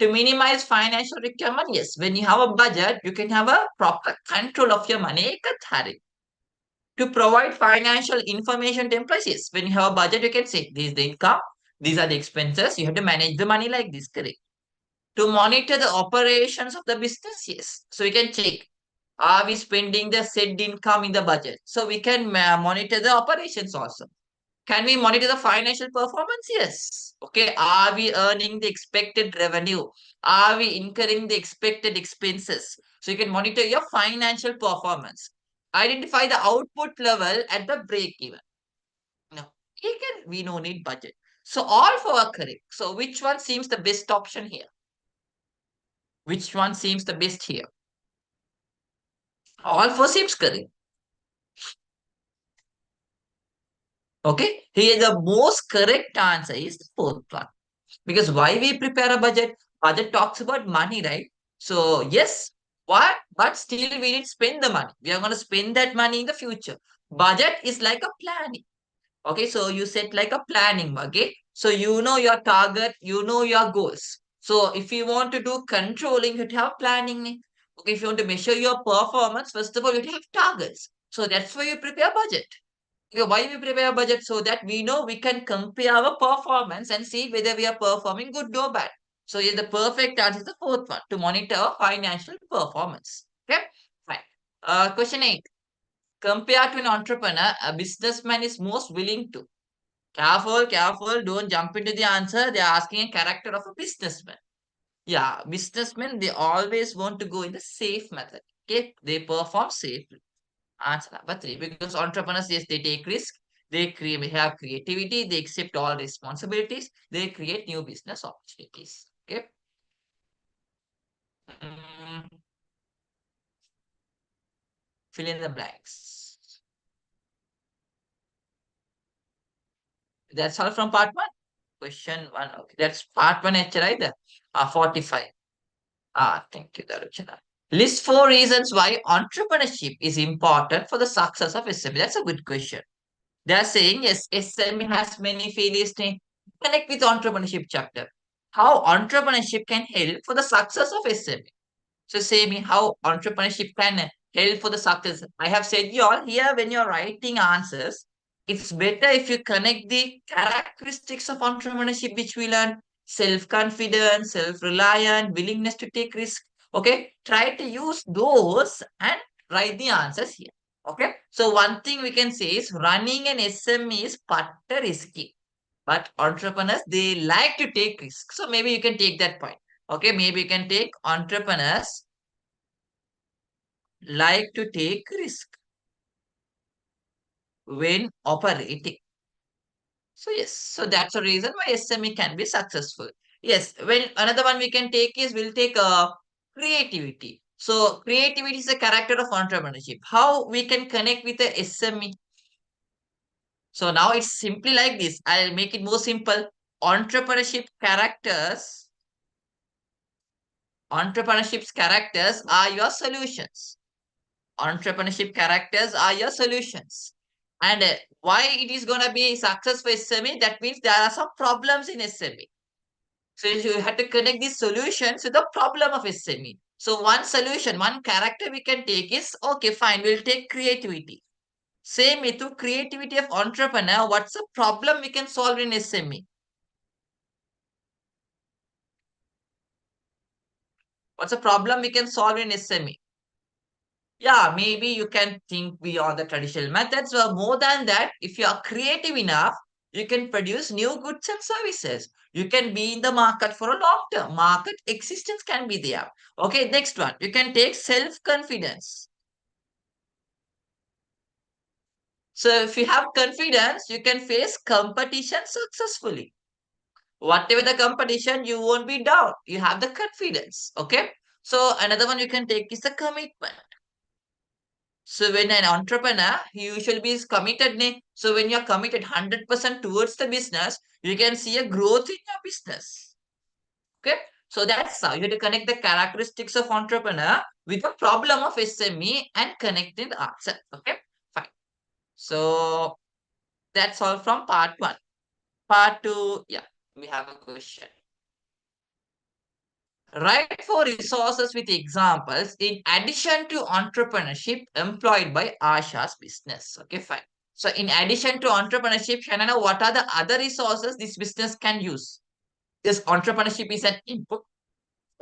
To minimize financial requirement, yes. When you have a budget, you can have a proper control of your money. එකත් හරි. To provide financial information templates, yes. When you have a budget, you can say, this is the income, these are the expenses. You have to manage the money like this, correct? To monitor the operations of the business, yes. So you can check, are we spending the said income in the budget? So we can monitor the operations also. Can we monitor the financial performance? Yes. Okay. Are we earning the expected revenue? Are we incurring the expected expenses? So you can monitor your financial performance. Identify the output level at the break even. No, we no need budget. So all four are correct. So which one seems the best option here? Which one seems the best here? All four seems correct. Okay. Here the most correct answer is the fourth one. Because why we prepare a budget? Budget talks about money, right? So yes, what? But still we need to spend the money. We are going to spend that money in the future. Budget is like a planning. Okay, so you set like a planning. Okay, so you know your target, you know your goals. So if you want to do controlling, you have planning. Ne? Okay, if you want to measure your performance, first of all, you have targets. So that's why you prepare budget. Okay, why we prepare a budget? So that we know we can compare our performance and see whether we are performing good or bad. So yeah, the perfect answer is the fourth one, to monitor our financial performance. Okay, fine. Question 8. Compared to an entrepreneur, a businessman is most willing to. Careful, careful, don't jump into the answer. They are asking a character of a businessman. Yeah, businessmen, they always want to go in the safe method. Okay, they perform safely. Answer number 3. Because entrepreneurs, yes, they take risk. They have creativity. They accept all responsibilities. They create new business opportunities. Okay. Mm, Fill in the blanks. That's all from part 1. Question 1. Okay. That's part 1 right? 45. Thank you, Darujana. List 4 reasons why entrepreneurship is important for the success of SME. That's a good question. They are saying, yes, SME has many failures. Connect with entrepreneurship chapter. How entrepreneurship can help for the success of SME. So say me how entrepreneurship can help for the success. I have said you all here when you're writing answers, it's better if you connect the characteristics of entrepreneurship which we learn: self-confidence, self-reliant, willingness to take risk. Okay, try to use those and write the answers here. Okay, so one thing we can say is running an SME is patta risky, but entrepreneurs they like to take risks. So maybe you can take that point. Okay, maybe you can take entrepreneurs like to take risk when operating. So yes, so that's a reason why SME can be successful. Yes, when another one we can take is we'll take creativity. So creativity is a character of entrepreneurship. How we can connect with the SME? So now it's simply like this. I'll make it more simple. Entrepreneurship characters, entrepreneurship's characters are your solutions. Entrepreneurship characters are your solutions. And why it is going to be success for SME? That means there are some problems in SME. So you have to connect these solutions to the problem of SME. So one solution, one character we can take is, okay, fine, we'll take creativity. Same way to creativity of entrepreneur, what's the problem we can solve in SME? What's the problem we can solve in SME? Yeah, maybe you can think beyond the traditional methods. But more than that, if you are creative enough, you can produce new goods and services. You can be in the market for a long term. Market existence can be there. Okay, next one. You can take self-confidence. So if you have confidence, you can face competition successfully. Whatever the competition, you won't be down. You have the confidence. Okay. So another one you can take is the commitment. So when an entrepreneur, he usually be committed. So when you're committed 100% towards the business, you can see a growth in your business. Okay. So that's how you have to connect the characteristics of entrepreneur with the problem of SME and connecting the answer. Okay. Fine. So that's all from part one. Part two, yeah, we have a question. Write for resources with examples in addition to entrepreneurship employed by Asha's business. Okay, fine. So in addition to entrepreneurship, Shanana, what are the other resources this business can use? This entrepreneurship is an input.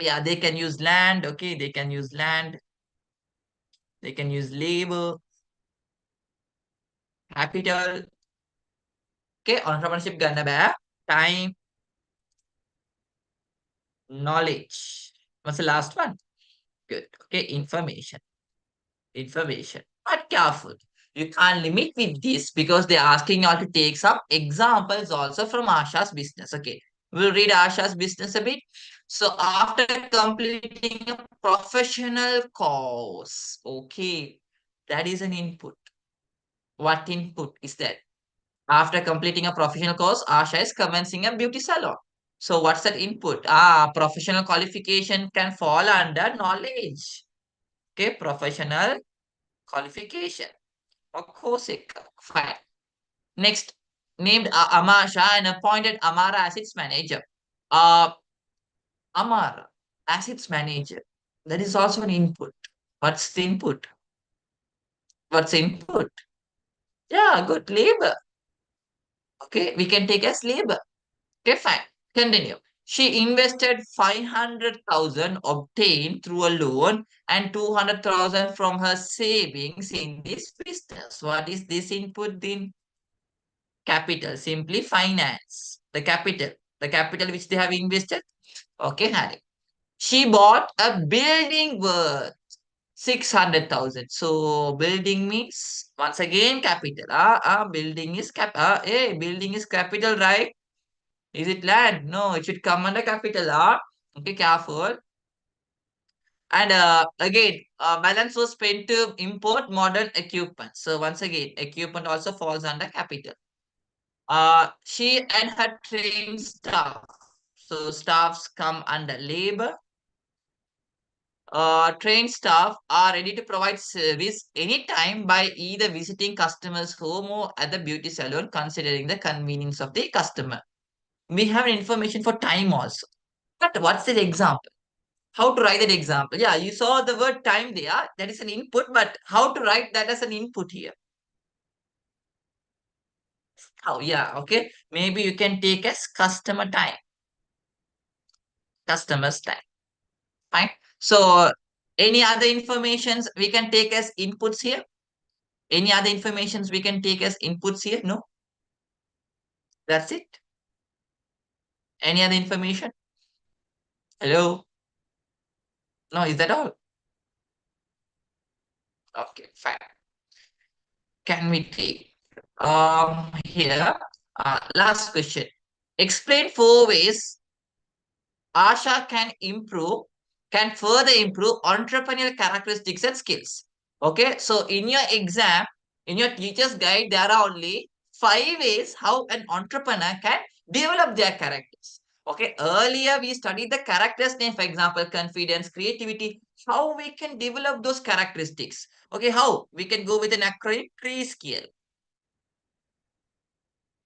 Yeah, they can use land. Okay, they can use land. They can use labor, capital. Okay, entrepreneurship gonna be time, knowledge. What's the last one? Good. Okay, information. Information. But careful. You can't limit with this because they're asking you all to take some examples also from Asha's business. Okay. We'll read Asha's business a bit. So after completing a professional course, okay, that is an input. What input is that? After completing a professional course, Asha is commencing a beauty salon. So what's that input? Professional qualification can fall under knowledge. Okay, professional qualification. Of course, fine. Next, named Amasha and appointed Amara as its manager. Uh, Amara as its manager. That is also an input. What's the input? What's the input? Yeah, good. Labor. Okay, we can take as labor. Okay, fine. Continue. She invested 500,000 obtained through a loan and 200,000 from her savings in this business. What is this input then? Capital, simply finance. The capital which they have invested. Okay, Harry. She bought a building worth 600,000. So building means once again capital. Building is building is capital, right? Is it land? No, it should come under capital. Okay, careful. And again, balance was spent to import modern equipment. So once again, equipment also falls under capital. She and her trained staff. So staffs come under labor. Trained staff are ready to provide service anytime by either visiting customers' home or at the beauty salon, considering the convenience of the customer. We have information for time also. But what's the example? How to write that example? Yeah, you saw the word time there. That is an input, but how to write that as an input here? Oh, yeah, okay. Maybe you can take as customer time, customer's time. Fine. So any other informations we can take as inputs here? Any other informations we can take as inputs here? No, that's it. Any other information? Hello? No, is that all? Okay, fine. Can we take here? Last question. Explain 4 ways Asha can improve can further improve entrepreneurial characteristics and skills. Okay, so in your exam, in your teacher's guide, there are only 5 ways how an entrepreneur can develop their characters. Okay, earlier we studied the characters name, for example, confidence, creativity, how we can develop those characteristics. Okay, how we can go with an acronym tree scale.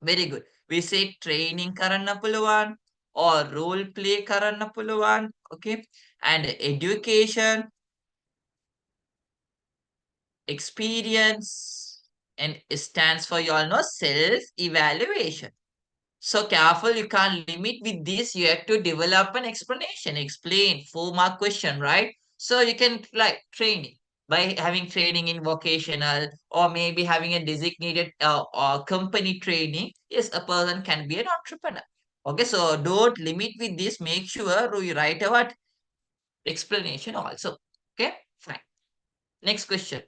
Very good. We say training karana puluvan or role play karana puluvan. Okay, and education, experience, and it stands for you all know self evaluation. So careful, you can't limit with this. You have to develop an explanation, explain 4 mark question, right? So you can like training by having training in vocational or maybe having a designated or company training. Yes, a person can be an entrepreneur. Okay, so don't limit with this. Make sure you write a what explanation also. Okay, fine. Next question.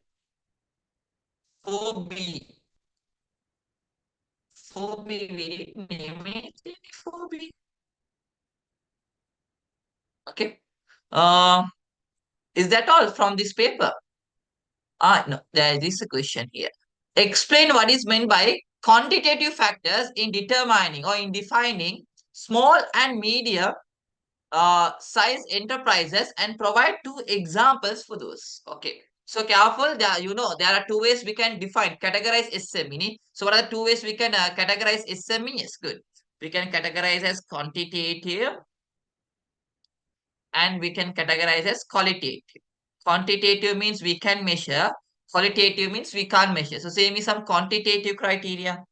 4B. 4B, we name it 4B. Okay. Uh, is that all from this paper? No, there is a question here. Explain what is meant by quantitative factors in determining or in defining small and medium size enterprises and provide 2 examples for those. Okay. So careful, there are 2 ways we can define, categorize SME. So what are the 2 ways we can categorize SME? Yes, good. We can categorize as quantitative and we can categorize as qualitative. Quantitative means we can measure. Qualitative means we can't measure. So say me some quantitative criteria.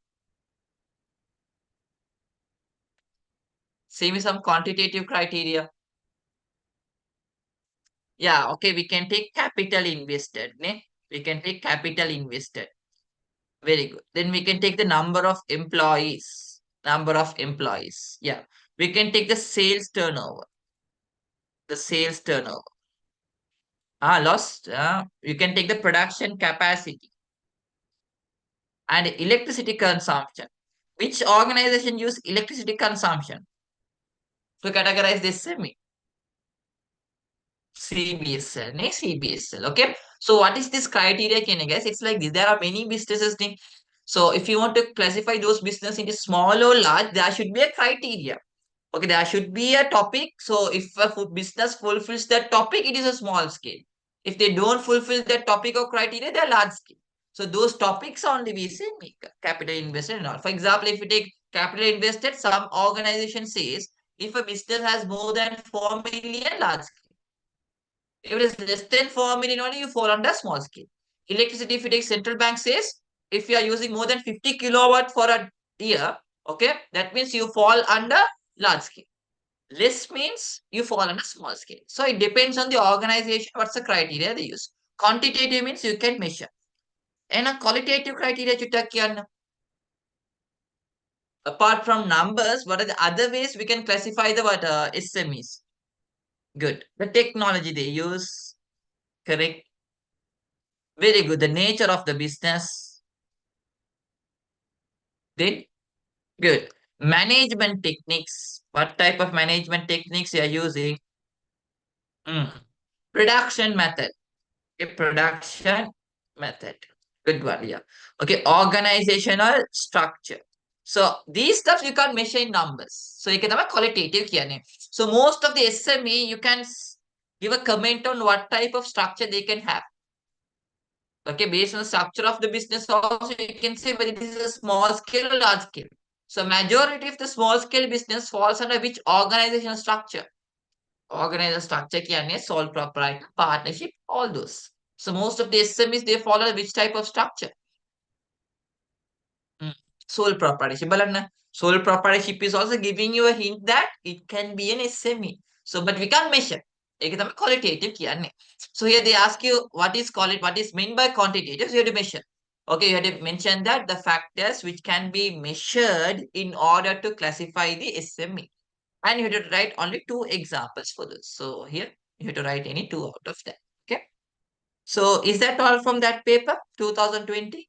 Say me some quantitative criteria. Yeah, okay, we can take capital invested. Ne? We can take capital invested. Very good. Then we can take the number of employees. Number of employees. Yeah. We can take the sales turnover. The sales turnover. Lost. You can take the production capacity and electricity consumption. Which organization use electricity consumption to categorize this semi? CBSL, ne? CBSL. Okay. So what is this criteria, can you guess? It's like this. There are many businesses. So if you want to classify those business into small or large, there should be a criteria. Okay, there should be a topic. So if a business fulfills that topic, it is a small scale. If they don't fulfill that topic or criteria, they're large scale. So those topics only we say capital invested and all. For example, if you take capital invested, some organization says if a business has more than 4 million, large scale. If it is less than 4 million only, you fall under small scale. Electricity, if you take central bank says, if you are using more than 50 kilowatt for a year, okay, that means you fall under large scale. Less means you fall under small scale. So it depends on the organization, what's the criteria they use. Quantitative means you can measure. And a qualitative criteria, Chutakian, apart from numbers, what are the other ways we can classify the what SMEs? Good. The technology they use, correct. Very good. The nature of the business. Then good. Management techniques. What type of management techniques you are using? Mm. Production method. Okay, production method. Good one. Yeah. Okay. Organizational structure. So these stuff you can't measure in numbers. So you can have a qualitative here. So most of the SME you can give a comment on what type of structure they can have. Okay, based on the structure of the business also, you can say whether this is a small scale or large scale. So majority of the small scale business falls under which organizational structure? Organizational structure can sole proprietor, partnership, all those. So most of the SMEs, they follow which type of structure? Mm. Sole proprietorship. Balanna. Sole proprietorship is also giving you a hint that it can be an SME. So, but we can't measure. ඒක තමයි qualitative කියන්නේ. So here they ask you what is meant by quantitative. So you have to measure. Okay, you have to mention that the factors which can be measured in order to classify the SME. And you have to write only 2 examples for this. So here you have to write any 2 out of that. Okay. So is that all from that paper, 2020?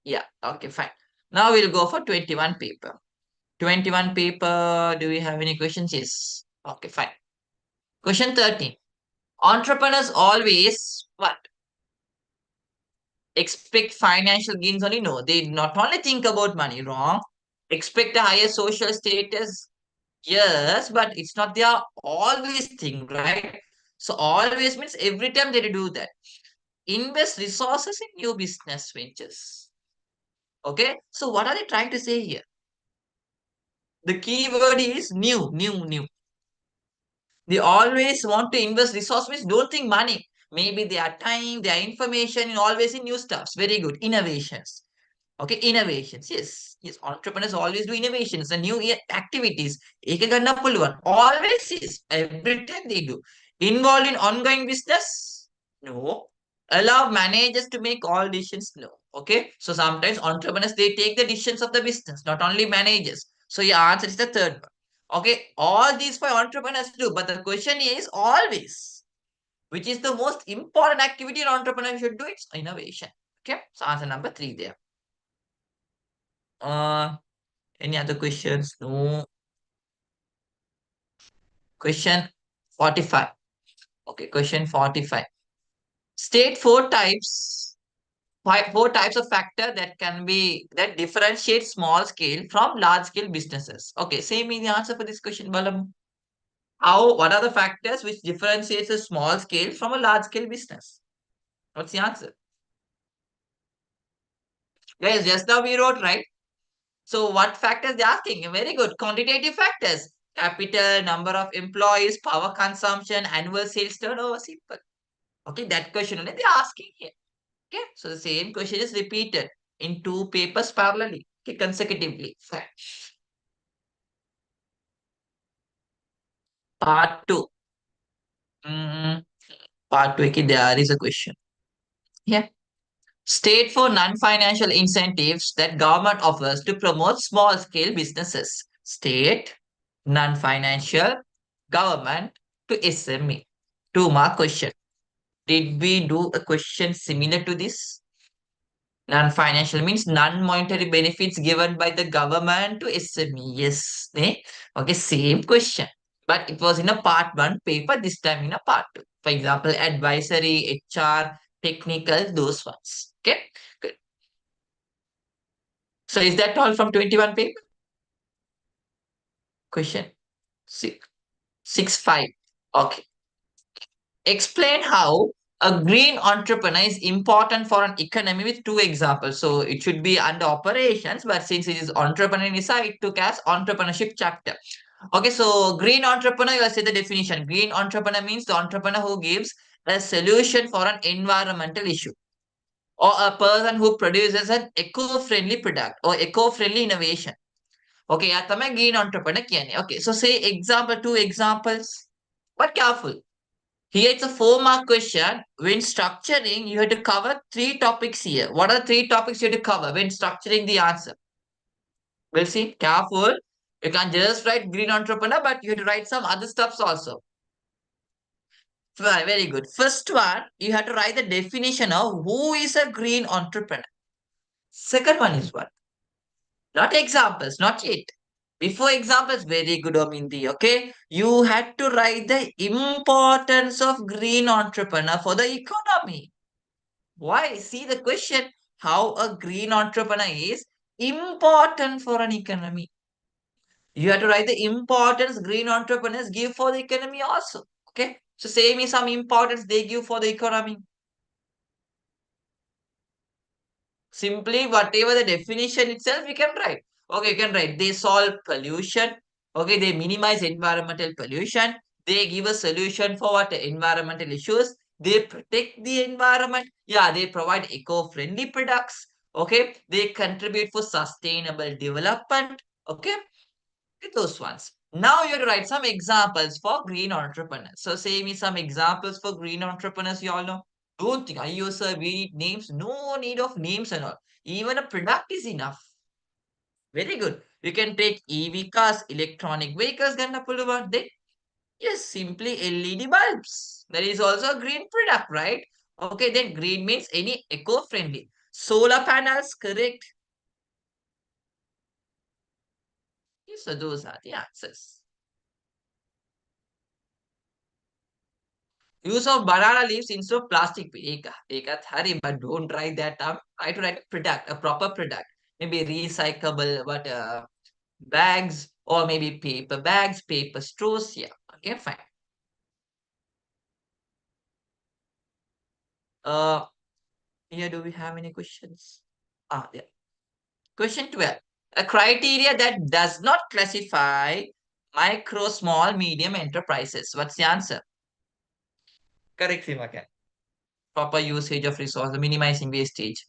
Yeah, okay, fine. Now we'll go for 21 paper. 21 paper. Do we have any questions? Yes. Okay, fine. Question 13. Entrepreneurs always what? Expect financial gains only? No, they not only think about money, wrong. Expect a higher social status. Yes, but it's not their always thing, right? So always means every time they do that. Invest resources in new business ventures. Okay. So what are they trying to say here? The key word is new, new, new. They always want to invest resources, means don't think money. Maybe their time, their information, and always in new stuffs. Very good. Innovations. Okay, innovations. Yes, yes. Entrepreneurs always do innovations and new activities. Ekaganda pulvan. Always is. Every time they do. Involved in ongoing business? No. Allow managers to make all decisions? No. Okay. So sometimes entrepreneurs they take the decisions of the business, not only managers. So your answer is the third one. Okay. All these five entrepreneurs do, but the question is always, which is the most important activity an entrepreneur should do? It's innovation. Okay. So answer number three there. Uh, any other questions? No. Question 45. Okay, question 45. State four types of factor that can be that differentiate small scale from large scale businesses. Okay, say me the answer for this question, Balam. What are the factors which differentiates a small scale from a large scale business? What's the answer? Guys, just now we wrote, right? So what factors they're asking? Very good. Quantitative factors. Capital, number of employees, power consumption, annual sales turnover. Simple. Okay, that question only they're asking here. Okay, so the same question is repeated in two papers parallelly, okay, consecutively. Fine. Part two. Mm, part two, okay, there is a question. Yeah. State for non-financial incentives that government offers to promote small-scale businesses. State, non-financial, government to SME. Two-mark question. Did we do a question similar to this? Non-financial means non-monetary benefits given by the government to SME. Yes. Okay, same question. But it was in a part one paper, this time in a part two. For example, advisory, HR, technical, those ones. Okay, good. So is that all from 21 paper? Question six, 6 5. Okay. Explain how a green entrepreneur is important for an economy with two examples. So it should be under operations, but since it is entrepreneur inside, it took as entrepreneurship chapter. Okay, so green entrepreneur, you say the definition. Green entrepreneur means the entrepreneur who gives a solution for an environmental issue or a person who produces an eco-friendly product or eco-friendly innovation. Okay, yeah, તમે green entrepreneur කියන්නේ. Okay, so say example, two examples. But careful. Here it's a 4 mark question. When structuring, you have to cover 3 topics here. What are the 3 topics you have to cover when structuring the answer? We'll see. Careful. You can't just write green entrepreneur, but you have to write some other stuffs also. Very good. First one, you have to write the definition of who is a green entrepreneur. Second one is what? Not examples, not yet. Before examples, very good, Omindi. Okay, you had to write the importance of green entrepreneur for the economy. Why? See the question: how a green entrepreneur is important for an economy. You have to write the importance green entrepreneurs give for the economy also. Okay, so say me some importance they give for the economy. Simply whatever the definition itself, we can write. Okay, you can write they solve pollution. Okay, they minimize environmental pollution. They give a solution for what environmental issues. They protect the environment. Yeah, they provide eco-friendly products. Okay, they contribute for sustainable development. Okay, those ones. Now you have to write some examples for green entrepreneurs. So say me some examples for green entrepreneurs, you all know. Don't think, I sir, we need names. No need of names and all. Even a product is enough. Very good. You can take EV cars, electronic vehicles, gonna pull about then. Yes, simply LED bulbs. That is also a green product, right? Okay, then green means any eco-friendly. Solar panels, correct. So those are the answers. Use of banana leaves instead of plastic. Hurry, but don't write that up. Try to write a product, a proper product. Maybe recyclable, but bags, or maybe paper bags, paper straws. Yeah. Okay, fine. Uh, Here, do we have any questions? Yeah. Question 12. A criteria that does not classify micro, small, medium enterprises. What's the answer? Correct, Simaka. Proper usage of resource, minimizing wastage.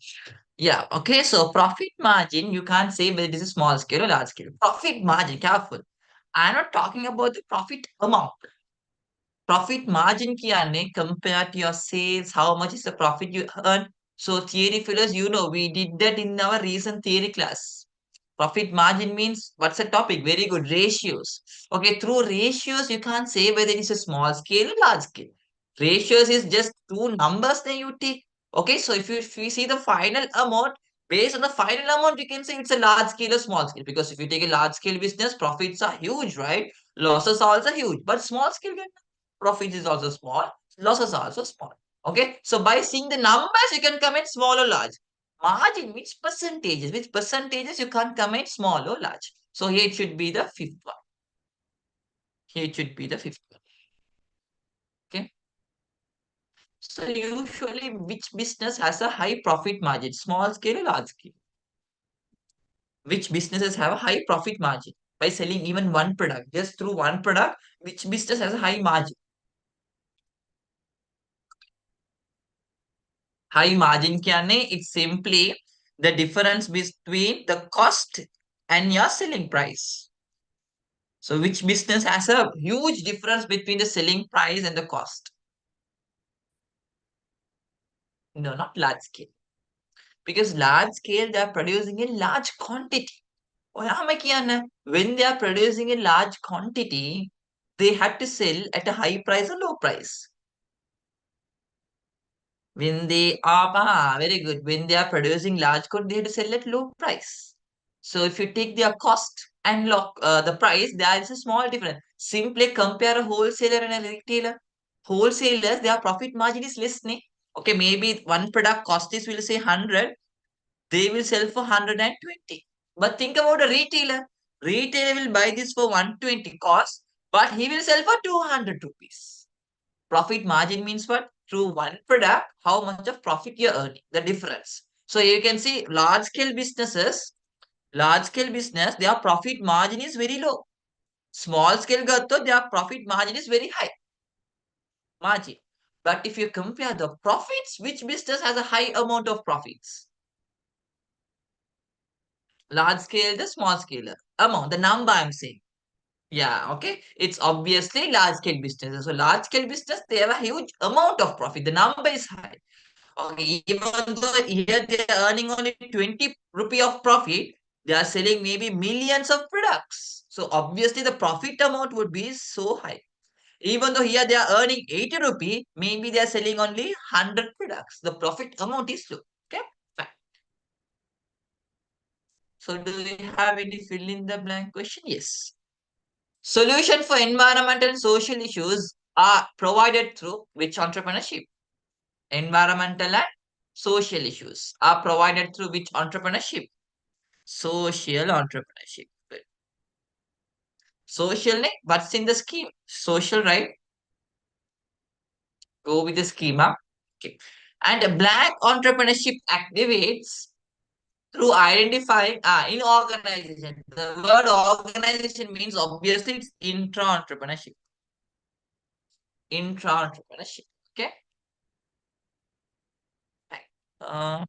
Yeah, okay. So profit margin, you can't say whether it is a small scale or large scale. Profit margin, careful. I'm not talking about the profit amount. Profit margin ki aane compared to your sales, how much is the profit you earn. So theory fellows, we did that in our recent theory class. Profit margin means what's the topic? Very good. Ratios. Okay, through ratios, you can't say whether it's a small scale or large scale. Ratios is just two numbers that you take. Okay, so if you see the final amount, based on the final amount, you can say it's a large scale or small scale. Because if you take a large scale business, profits are huge, right? Losses are also huge. But small scale profit is also small, losses are also small. Okay, so by seeing the numbers, you can comment small or large. Margin means percentages. With percentages, you can't comment small or large. So here it should be the fifth one. Here it should be the fifth one. Okay. So usually, which business has a high profit margin? Small scale or large scale? Which businesses have a high profit margin by selling even one product? Just through one product, which business has a high margin? High margin kya nahi? It's simply the difference between the cost and your selling price. So which business has a huge difference between the selling price and the cost? No, not large scale. Because large scale, they are producing in large quantity. When they are producing in large quantity, they had to sell at a high price or low price. When they are, very good. When they are producing large quantity, they have to sell at low price. So if you take their cost and lock the price, there is a small difference. Simply compare a wholesaler and a retailer. Wholesalers, their profit margin is less. Ne? Okay, maybe one product cost is, we'll say 100, they will sell for 120. But think about a retailer. Retailer will buy this for 120 cost, but he will sell for 200 rupees. Profit margin means what? Through one product, how much of profit you're earning, the difference. So you can see large scale business, their profit margin is very low. Small scale gatto, their profit margin is very high margin. But if you compare the profits, which business has a high amount of profits? Large scale, the small scale amount, the number I'm saying. Yeah, okay. It's obviously large scale businesses. So large scale business, they have a huge amount of profit. The number is high. Okay, even though here they are earning only 20 rupee of profit, they are selling maybe millions of products. So obviously the profit amount would be so high. Even though here they are earning 80 rupee, maybe they are selling only 100 products. The profit amount is low. Okay, fine. So do you have any fill in the blank question? Yes. Solution for environmental and social issues are provided through which entrepreneurship? Environmental and social issues are provided through which entrepreneurship? Social entrepreneurship. Good. Social, what's in the scheme? Social, right? Go with the schema. Okay. And a black entrepreneurship activates through identifying in organization. The word organization means obviously it's intra-entrepreneurship. Intra-entrepreneurship. Okay. Right.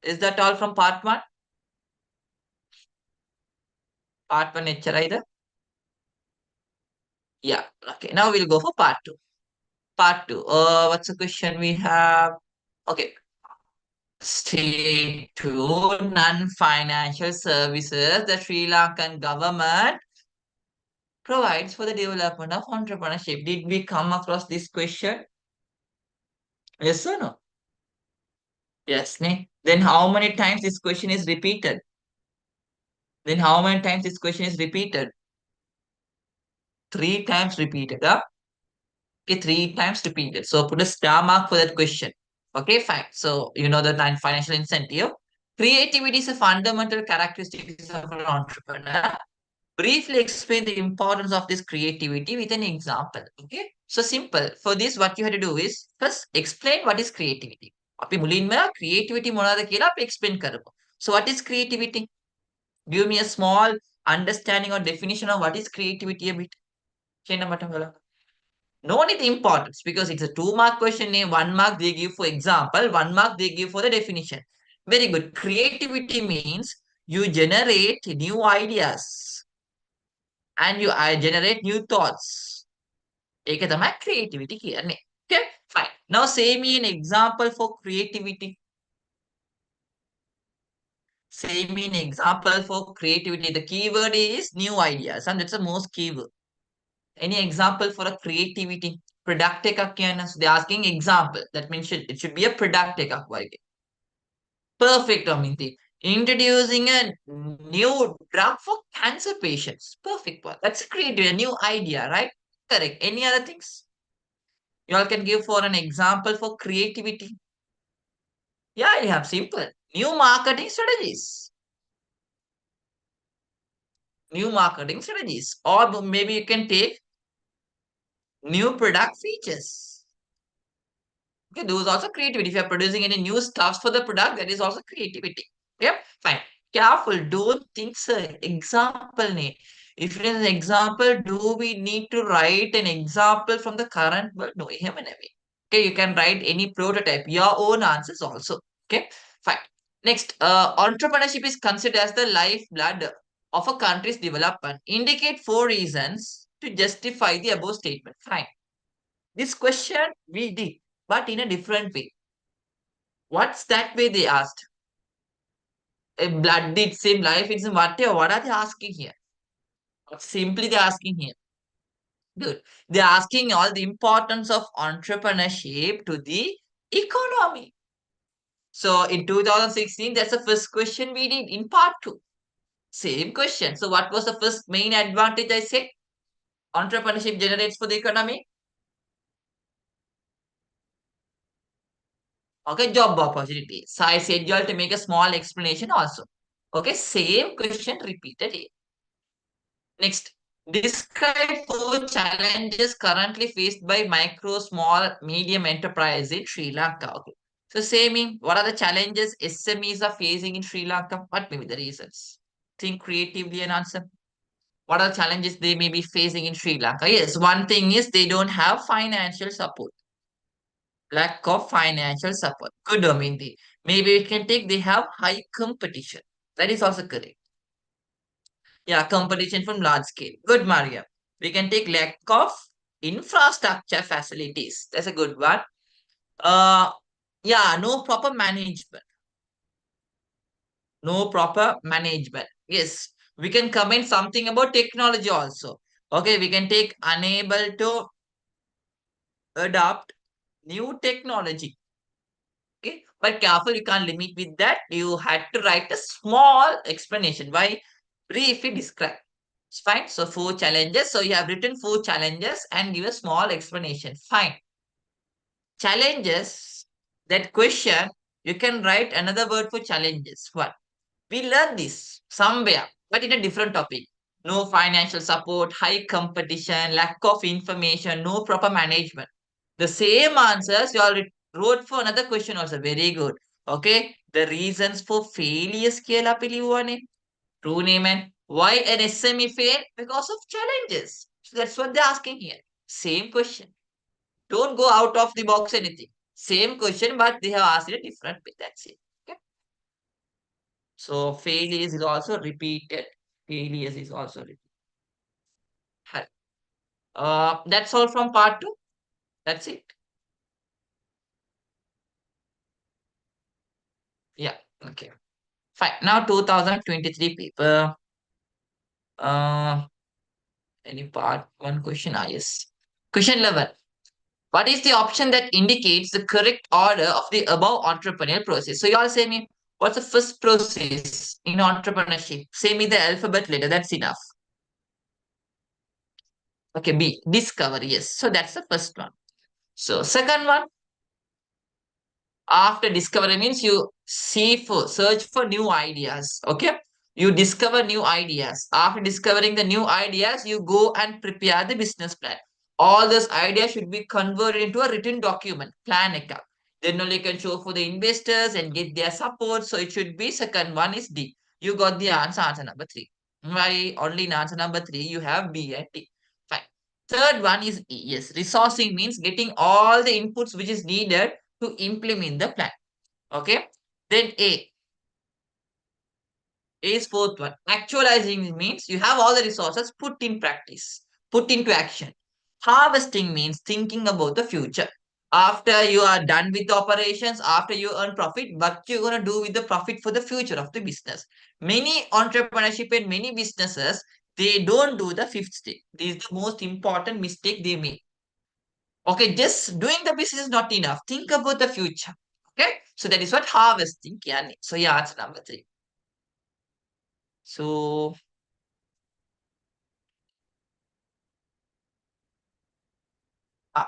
Is that all from part one? Part one lecture either? Yeah. Okay. Now we'll go for part two. Part two. What's the question we have? Okay. State to non-financial services the Sri Lankan government provides for the development of entrepreneurship. Did we come across this question? Yes or no? Yes, ne? Then how many times this question is repeated? Then how many times this question is repeated? Three times repeated. Huh? Okay, three times repeated. So put a star mark for that question. Okay, fine. So you know the financial incentive. Creativity is a fundamental characteristic of an entrepreneur. Briefly explain the importance of this creativity with an example. Okay, so simple. For this, what you have to do is first explain what is creativity. අපි මුලින්ම creativity මොනවද කියලා අපි explain කරමු. So what is creativity? Give me a small understanding or definition of what is creativity a bit. කියන්න මට බලන්න. No need importance because it's a 2 mark question. 1 mark they give for example, 1 mark they give for the definition. Very good. Creativity means you generate new ideas and you generate new thoughts. ඒක තමයි creativity කියන්නේ. Okay, fine. Now say me an example for creativity. Say me an example for creativity. The keyword is new ideas and that's the most keyword. Any example for a creativity? Product එකක් කියන්න. So they're asking example. That means it should be a product එකක් වගේ. Perfect, Aminti. Introducing a new drug for cancer patients. Perfect one. That's creative, a new idea, right? Correct. Any other things? You all can give for an example for creativity. Yeah, I have simple. New marketing strategies. New marketing strategies. Or maybe you can take new product features. Okay, those also creativity. If you're producing any new stuffs for the product, that is also creativity. Yep, fine. Careful, don't think so. Example ne. If it is an example, do we need to write an example from the current world? No, okay, you can write any prototype, your own answers also. Okay, fine. Next, entrepreneurship is considered as the lifeblood of a country's development. Indicate 4 reasons to justify the above statement. Fine. This question we did, but in a different way. What's that way they asked? A blood did same life, it's whatever. What are they asking here? What simply they're asking here? Good. They're asking all the importance of entrepreneurship to the economy. So in 2016, that's the first question we did in part 2. Same question. So what was the first main advantage I said? Entrepreneurship generates for the economy. Okay, job opportunity. So I said you all to make a small explanation also. Okay, same question repeated here. Next, describe 4 challenges currently faced by micro, small, medium enterprise in Sri Lanka. Okay. So say me, what are the challenges SMEs are facing in Sri Lanka? What may be the reasons? Think creatively and answer. What are the challenges they may be facing in Sri Lanka? Yes, one thing is they don't have financial support. Lack of financial support. Good, Amindi. Maybe we can take they have high competition. That is also correct. Yeah, competition from large scale. Good, Maria. We can take lack of infrastructure facilities. That's a good one. Uh, yeah, no proper management. No proper management. Yes, we can comment something about technology also. Okay, we can take unable to adopt new technology. Okay, but careful, you can't limit with that. You had to write a small explanation. Why? Briefly describe. It's fine. So 4 challenges. So you have written 4 challenges and give a small explanation. Fine. Challenges, that question, you can write another word for challenges. What? We learned this somewhere, but in a different topic. No financial support, high competition, lack of information, no proper management. The same answers you already wrote for another question also. Very good. Okay. The reasons for failure scale up true name and why an SME fail? Because of challenges. So that's what they're asking here. Same question. Don't go out of the box anything. Same question, but they have asked it a different way. That's it. Okay. So failures is also repeated. Failures is also repeated. That's all from part 2. That's it. Yeah. Okay. Fine. Now 2023 paper. Uh, any part 1 question? Ah, yes. Question 11. What is the option that indicates the correct order of the above entrepreneurial process? So you all say me, What's the first process in entrepreneurship? Say me the alphabet letter. That's enough. Okay, B, discover. Yes. So that's the first one. So second one, after discovery means you search for new ideas. Okay. You discover new ideas. After discovering the new ideas, you go and prepare the business plan. All those ideas should be converted into a written document, plan account. Then only can show for the investors and get their support. So it should be second one is D. You got the answer number three. Why only in answer number three you have B and D. Fine. Third one is E. Yes, resourcing means getting all the inputs which is needed to implement the plan. Okay. Then A. A is fourth one. Actualizing means you have all the resources put in practice, put into action. Harvesting means thinking about the future. After you are done with the operations, after you earn profit, what you're going to do with the profit for the future of the business. Many entrepreneurship and many businesses, they don't do the fifth step. This is the most important mistake they make. Okay, just doing the business is not enough. Think about the future. Okay, so that is what harvesting can. So yeah, it's number three. So uh,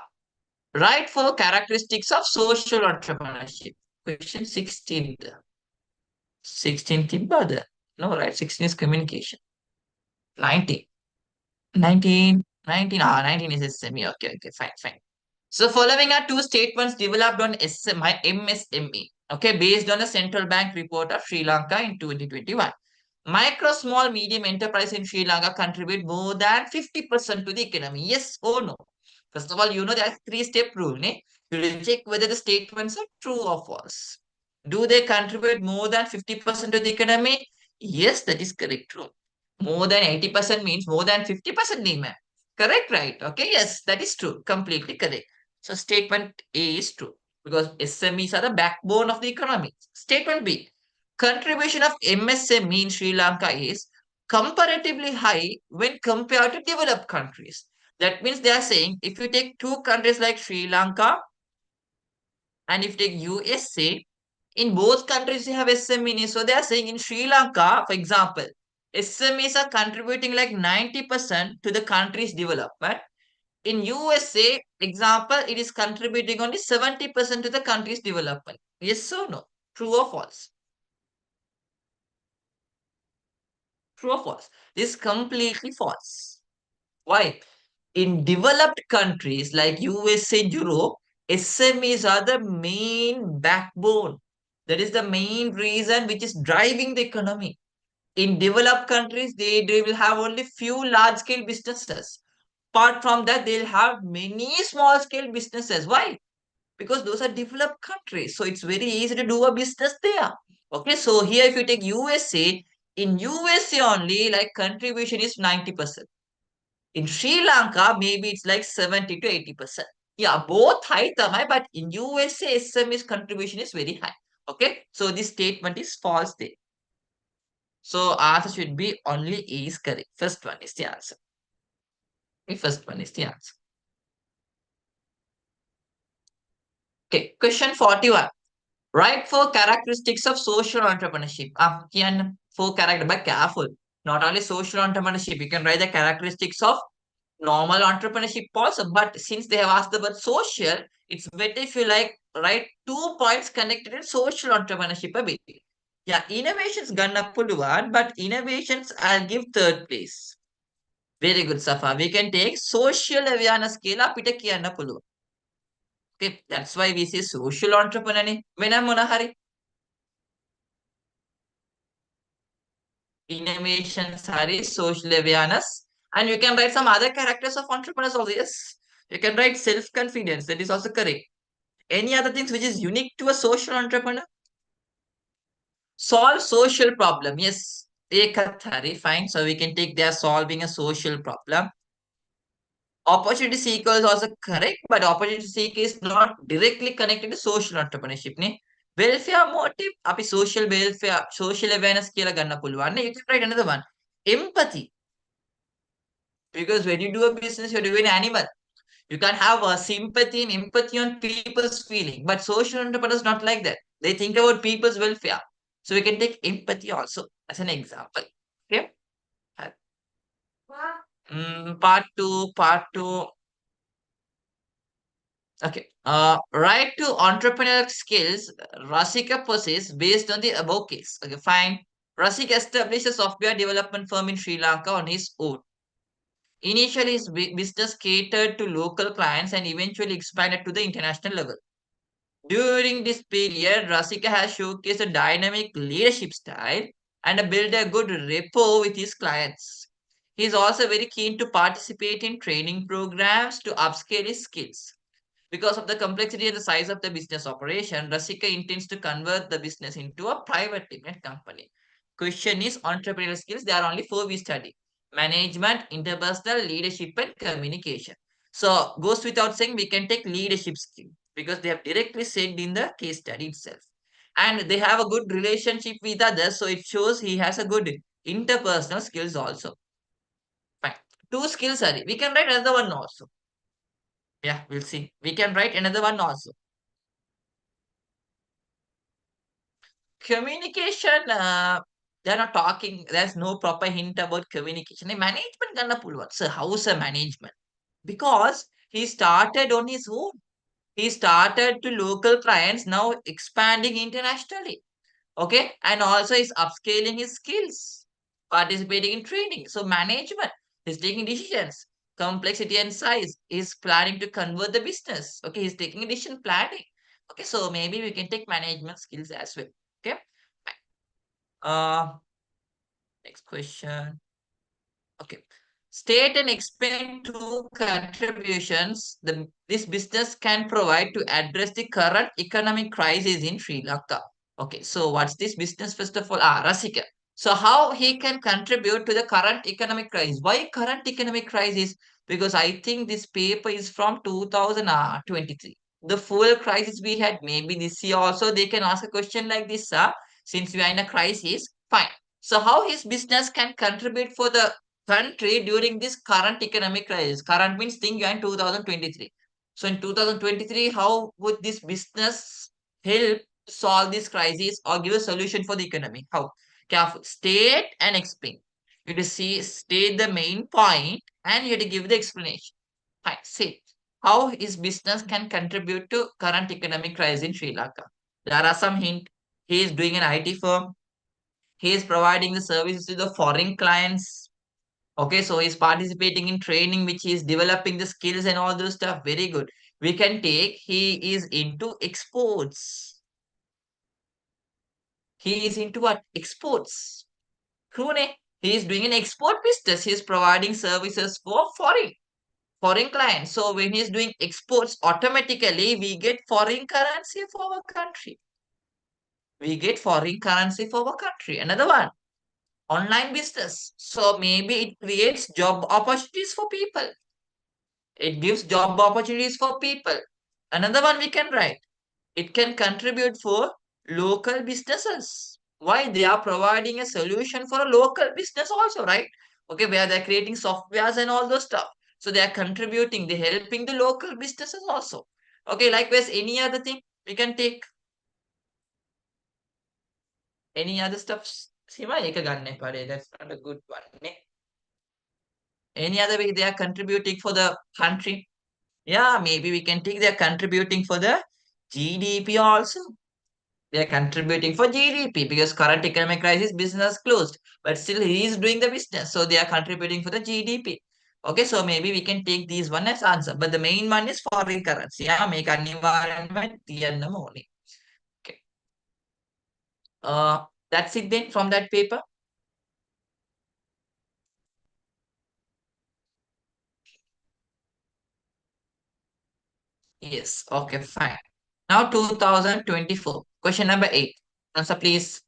write for characteristics of social entrepreneurship. Question 16th. 16th brother. No, right. 16 is communication. 19. 19 is SME. Okay, okay, fine, fine. So following are two statements developed on MSME, okay, based on a central bank report of Sri Lanka in 2021. Micro, small, medium enterprise in Sri Lanka contribute more than 50% to the economy. Yes or no? First of all, you know that three-step rule. Ne? You will check whether the statements are true or false. Do they contribute more than 50% to the economy? Yes, that is correct. True. More than 80% means more than 50% demand. Correct, right? Okay, yes, that is true. Completely correct. So statement A is true because SMEs are the backbone of the economy. Statement B, contribution of MSME in Sri Lanka is comparatively high when compared to developed countries. That means they are saying if you take two countries like Sri Lanka and if you take USA, in both countries you have SMEs. So they are saying in Sri Lanka, for example, SMEs are contributing like 90% to the country's development. In USA, example, it is contributing only 70% to the country's development. Yes or no? True or false? True or false? This is completely false. Why? In developed countries like USA, Europe, SMEs are the main backbone. That is the main reason which is driving the economy. In developed countries, they will have only few large scale businesses. Apart from that, they'll have many small scale businesses. Why? Because those are developed countries. So it's very easy to do a business there. Okay, so here if you take USA, in USA only, like contribution is 90%. In Sri Lanka, maybe it's like 70 to 80%. Yeah, both high tamai, but in USA, SME's contribution is very high. Okay, so this statement is false there. So answer should be only A is correct. First one is the answer. The first one is the answer. Okay, question 41. Write four characteristics of social entrepreneurship. Can four character, but careful. Not only social entrepreneurship, you can write the characteristics of normal entrepreneurship also. But since they have asked about social, it's better if you like write 2 points connected to social entrepreneurship a bit. Yeah, innovations gonna put one, but innovations I'll give third place. Very good, Safa. We can take social awareness scale අපිට කියන්න පුළුවන්. Okay, that's why we say social entrepreneur. වෙන මොන හරි innovation, sorry, social awareness. And you can write some other characters of entrepreneurs also. Yes. You can write self-confidence. That is also correct. Any other things which is unique to a social entrepreneur? Solve social problem. Yes. Ekathari, fine. So we can take they are solving a social problem. Opportunity seeker is also correct, but opportunity seeker is not directly connected to social entrepreneurship. Ne? Welfare motive, අපි social welfare, social awareness කියලා ගන්න පුළුවන්. You can write another one. Empathy. Because when you do a business, you're doing animal. You can have a sympathy and empathy on people's feeling. But social entrepreneurs not like that. They think about people's welfare. So we can take empathy also as an example. Okay. Part two. Okay. Right to entrepreneurial skills, Rasika possesses based on the above case. Okay, fine. Rasik established a software development firm in Sri Lanka on his own. Initially, his business catered to local clients and eventually expanded to the international level. During this period, Rasika has showcased a dynamic leadership style and built a good rapport with his clients. He is also very keen to participate in training programs to upscale his skills. Because of the complexity and the size of the business operation, Rasika intends to convert the business into a private limited company. Question is entrepreneurial skills. There are only four we study: management, interpersonal, leadership, and communication. So goes without saying, we can take leadership skill because they have directly said in the case study itself. And they have a good relationship with others, so it shows he has a good interpersonal skills also. Fine. Two skills are. We can write another one also. Yeah, we'll see. We can write another one also. Communication, they're not talking, there's no proper hint about communication. A management gonna pull what? So how's a management? Because he started on his own. He started to local clients, now expanding internationally. Okay, and also he's upscaling his skills, participating in training. So management, he's taking decisions, complexity and size. He's planning to convert the business. Okay, he's taking decision planning. Okay, so maybe we can take management skills as well. Okay. Uh, Next question. Okay. State and explain two contributions this business can provide to address the current economic crisis in Sri Lanka. Okay, so what's this business first of all? Rasika. So how he can contribute to the current economic crisis? Why current economic crisis? Because I think this paper is from 2023. The full crisis we had, maybe this year also they can ask a question like this, since we are in a crisis. Fine. So how his business can contribute for the country during this current economic crisis? Current means thing in 2023. So in 2023, how would this business help solve this crisis or give a solution for the economy? How? Careful. State and explain. You have to see, state the main point and you have to give the explanation. Fine. Say how his business can contribute to current economic crisis in Sri Lanka. There are some hint. He is doing an IT firm. He is providing the services to the foreign clients. Okay, so he's participating in training, which is developing the skills and all those stuff. Very good. We can take he is into exports. He is into what? Exports. Krune. He is doing an export business. He is providing services for foreign clients. So when he is doing exports, automatically we get foreign currency for our country. We get foreign currency for our country. Another one, online business. So maybe it creates job opportunities for people. It gives job opportunities for people. Another one we can write. It can contribute for local businesses. Why? They are providing a solution for a local business also, right? Okay, where they're creating softwares and all those stuff. So they are contributing, they're helping the local businesses also. Okay, likewise, any other thing we can take any other stuff. Sima eka ganne pare. That's not a good one. Ne? Any other way they are contributing for the country? Yeah, maybe we can take they're contributing for the GDP also. They are contributing for GDP because current economic crisis, business closed, but still he is doing the business, so they are contributing for the GDP. Okay, so maybe we can take these one as answer, but the main one is foreign currency. Yeah, make environment the only. Okay, that's it then from that paper. Yes, okay, fine. Now 2024, question number 8. Answer please.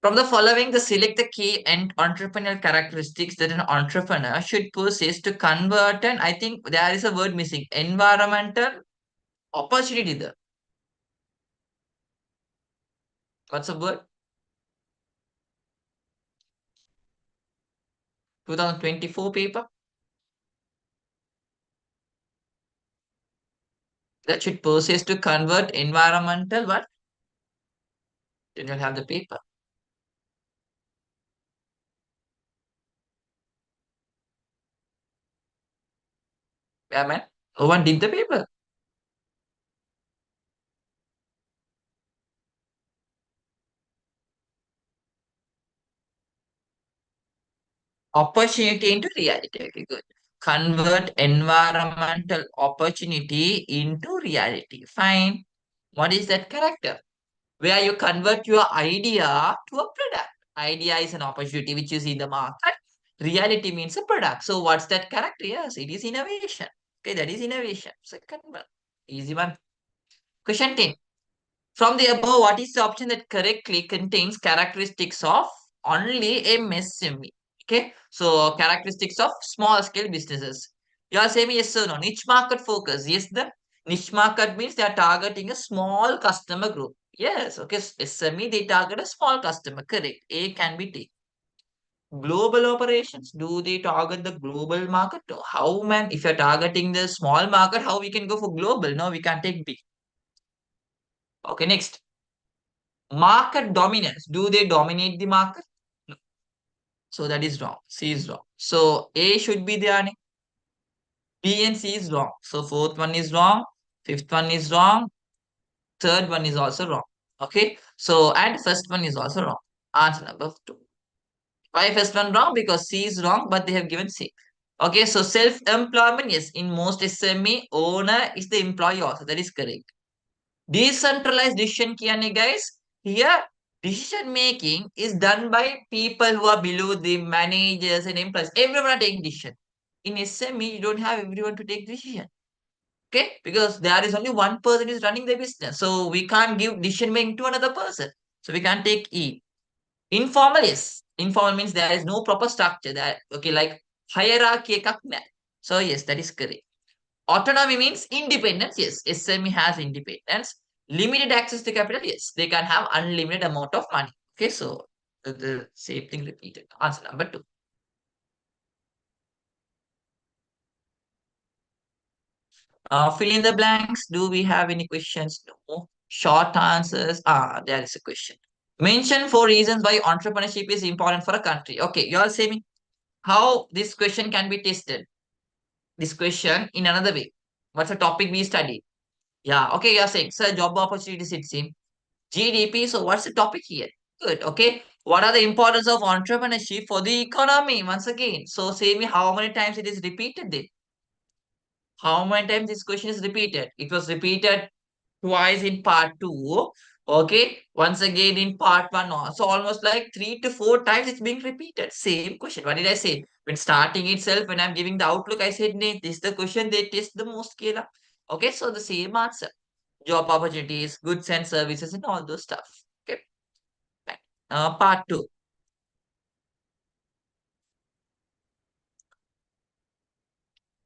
From the following, the select the key and entrepreneurial characteristics that an entrepreneur should possess to convert, and I think there is a word missing. Environmental opportunity there. What's the word? 2024 paper that should possess to convert environmental what? Then you'll have the paper. Yeah, man. No one did the paper. Opportunity into reality. Okay, good. Convert environmental opportunity into reality. Fine. What is that character? Where you convert your idea to a product. Idea is an opportunity which you see in the market. Reality means a product. So what's that character? Yes, it is innovation. Okay, that is innovation. Second one. Easy one. Question 10. From the above, what is the option that correctly contains characteristics of only a MSME? Okay, so characteristics of small scale businesses. You are saying yes or no? Niche market focus. Yes, the niche market means they are targeting a small customer group. Yes, okay. SME, they target a small customer. Correct. A can be T. Global operations. Do they target the global market? How, man? If you're targeting the small market, how we can go for global? No, we can't take B. Okay, next. Market dominance. Do they dominate the market? No. So that is wrong. C is wrong. So A should be the answer. B and C is wrong. So fourth one is wrong. Fifth one is wrong. Third one is also wrong. Okay. So and first one is also wrong. Answer number two. Why first one wrong? Because C is wrong, but they have given C. Okay. So self-employment, yes. In most SME, owner is the employee also. That is correct. Decentralized decision key guys. Here, decision making is done by people who are below the managers and employees. Everyone are taking decision. In SME, you don't have everyone to take decision. Okay, because there is only one person is running the business. So we can't give decision making to another person. So we can't take E. Informal, yes. Informal means there is no proper structure. That okay, like hierarchy. So yes, that is correct. Autonomy means independence. Yes, SME has independence. Limited access to capital. Yes, they can have unlimited amount of money. Okay, so the same thing repeated. Answer number two. Fill in the blanks. Do we have any questions? No. Short answers. Ah, there is a question. Mention four reasons why entrepreneurship is important for a country. Okay, you all say me how this question can be tested. This question in another way. What's the topic we study? Yeah, okay, you're saying, sir, job opportunities, it seems. GDP. So what's the topic here? Good. Okay. What are the importance of entrepreneurship for the economy? Once again. So say me how many times it is repeated then. How many times this question is repeated? It was repeated twice in part two. Okay. Once again in part one. So almost like 3 to 4 times it's being repeated. Same question. What did I say? When starting itself, when I'm giving the outlook, I said, nee, this is the question they test the most scale up. Okay. So the same answer. Job opportunities, goods and services, and all those stuff. Okay. Right. Part two.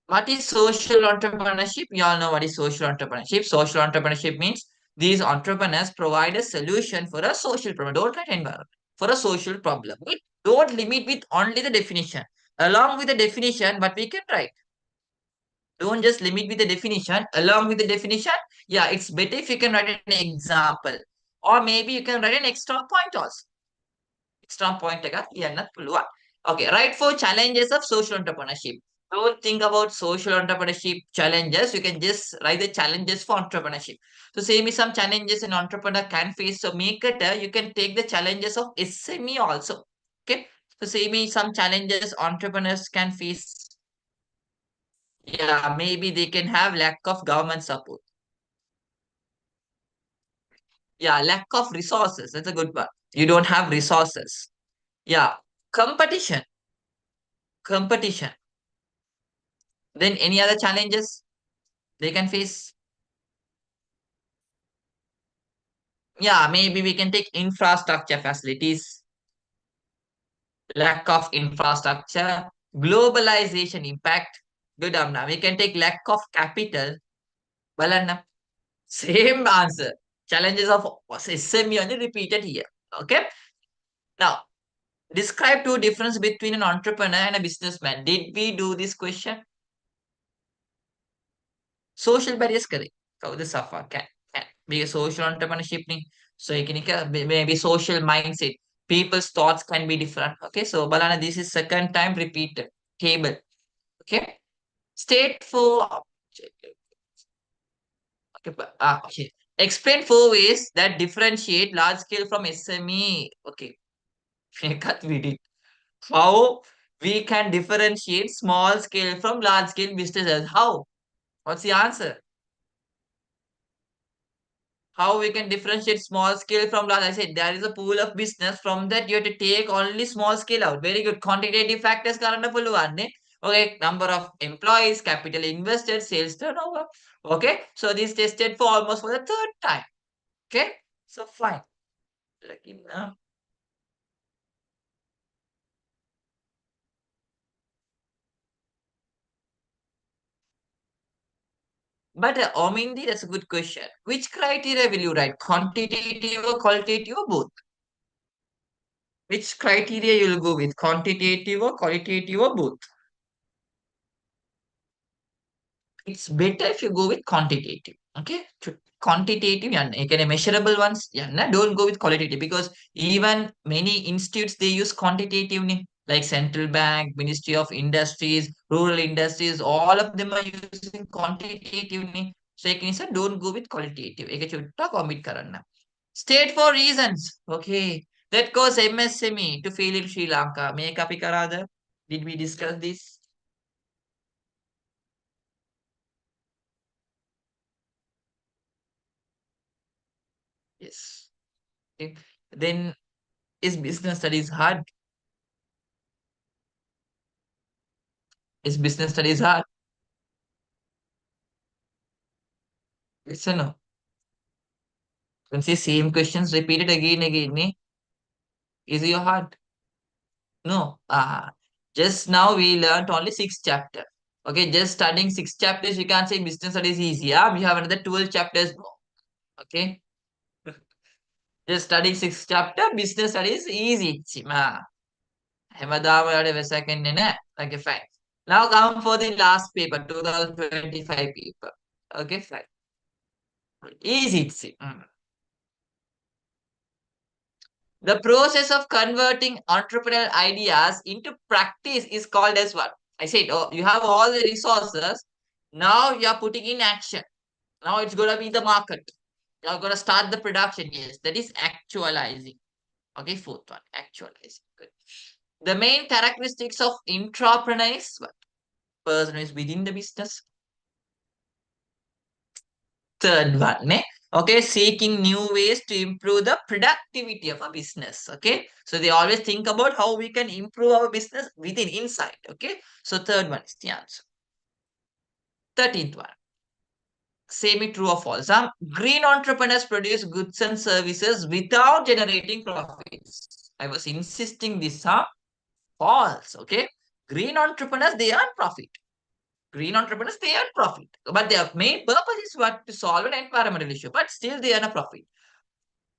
What is social entrepreneurship? You all know what is social entrepreneurship. Social entrepreneurship means these entrepreneurs provide a solution for a social problem. Don't write environment. For a social problem. Right? Don't limit with only the definition. Along with the definition, but we can write. Don't just limit with the definition. Along with the definition, yeah, it's better if you can write an example. Or maybe you can write an extra point also. Extra point එක කියන්නත් පුළුවන්. Okay, right for challenges of social entrepreneurship. Don't think about social entrepreneurship challenges. You can just write the challenges for entrepreneurship. So say me some challenges an entrepreneur can face. So make it, you can take the challenges of SME also. Okay. So say me some challenges entrepreneurs can face. Yeah, maybe they can have lack of government support. Yeah, lack of resources. That's a good one. You don't have resources. Yeah, competition. Competition. Then any other challenges they can face? Yeah, maybe we can take infrastructure facilities, lack of infrastructure, globalization impact. Good, Amna. We can take lack of capital. Well, Anna, same answer. Challenges of SME only repeated here. Okay. Now, describe two difference between an entrepreneur and a businessman. Did we do this question? Social barriers correct. Kau the suffer can be a social entrepreneurship ni. So you can maybe social mindset. People's thoughts can be different. Okay, so Balana, this is second time repeated. Cable. Okay. State for okay, okay. Explain four ways that differentiate large scale from SME. Okay. Cut video. How we can differentiate small scale from large scale businesses. How? What's the answer? How we can differentiate small scale from large? I said there is a pool of business. From that, you have to take only small scale out. Very good. Quantitative factors karana puluwanne. Okay, number of employees, capital invested, sales turnover. Okay, so this tested for almost for the third time. Okay, so fine. Like but Omindi, that's a good question. Which criteria will you write? Quantitative or qualitative or both? Which criteria you will go with? Quantitative or qualitative or both? It's better if you go with quantitative. Okay, quantitative and again measurable ones. Yeah, no, don't go with qualitative because even many institutes they use quantitative like central bank, Ministry of Industries, rural industries. All of them are using quantitative So you can say don't go with qualitative. एक छोटा commit करना. State for reasons. Okay, that goes MSME to fail in Sri Lanka. Make up karada. Did we discuss this? Yes. Okay. Then is business studies hard? Is business studies hard? Yes or no? You can say same questions repeated again and again. Is it hard? No. Just now we learned only six chapter. Okay, just studying six chapters, you can't say business studies easy. Yeah, we have another 12 chapters more. Okay, just studying six chapter, business studies easy. හැමදාම ඔයාලට වෙසකන්නේ නැහැ. Okay, fine. Now come for the last paper, 2025 paper. Okay, fine. Easy. The process of converting entrepreneurial ideas into practice is called as what? I said, oh, you have all the resources. Now you are putting in action. Now it's going to be the market. You're going to start the production. Yes, that is actualizing. Okay, fourth one, actualizing. Good. The main characteristics of intrapreneur is what? Person who is within the business. Third one, okay, seeking new ways to improve the productivity of a business. Okay, so they always think about how we can improve our business within inside. Okay, so third one is the answer. 13th one, semi true or false. Some green entrepreneurs produce goods and services without generating profits. I was insisting this, false. Okay, green entrepreneurs they earn profit. Green entrepreneurs they earn profit, but their main purpose is what to solve an environmental issue, but still they earn a profit.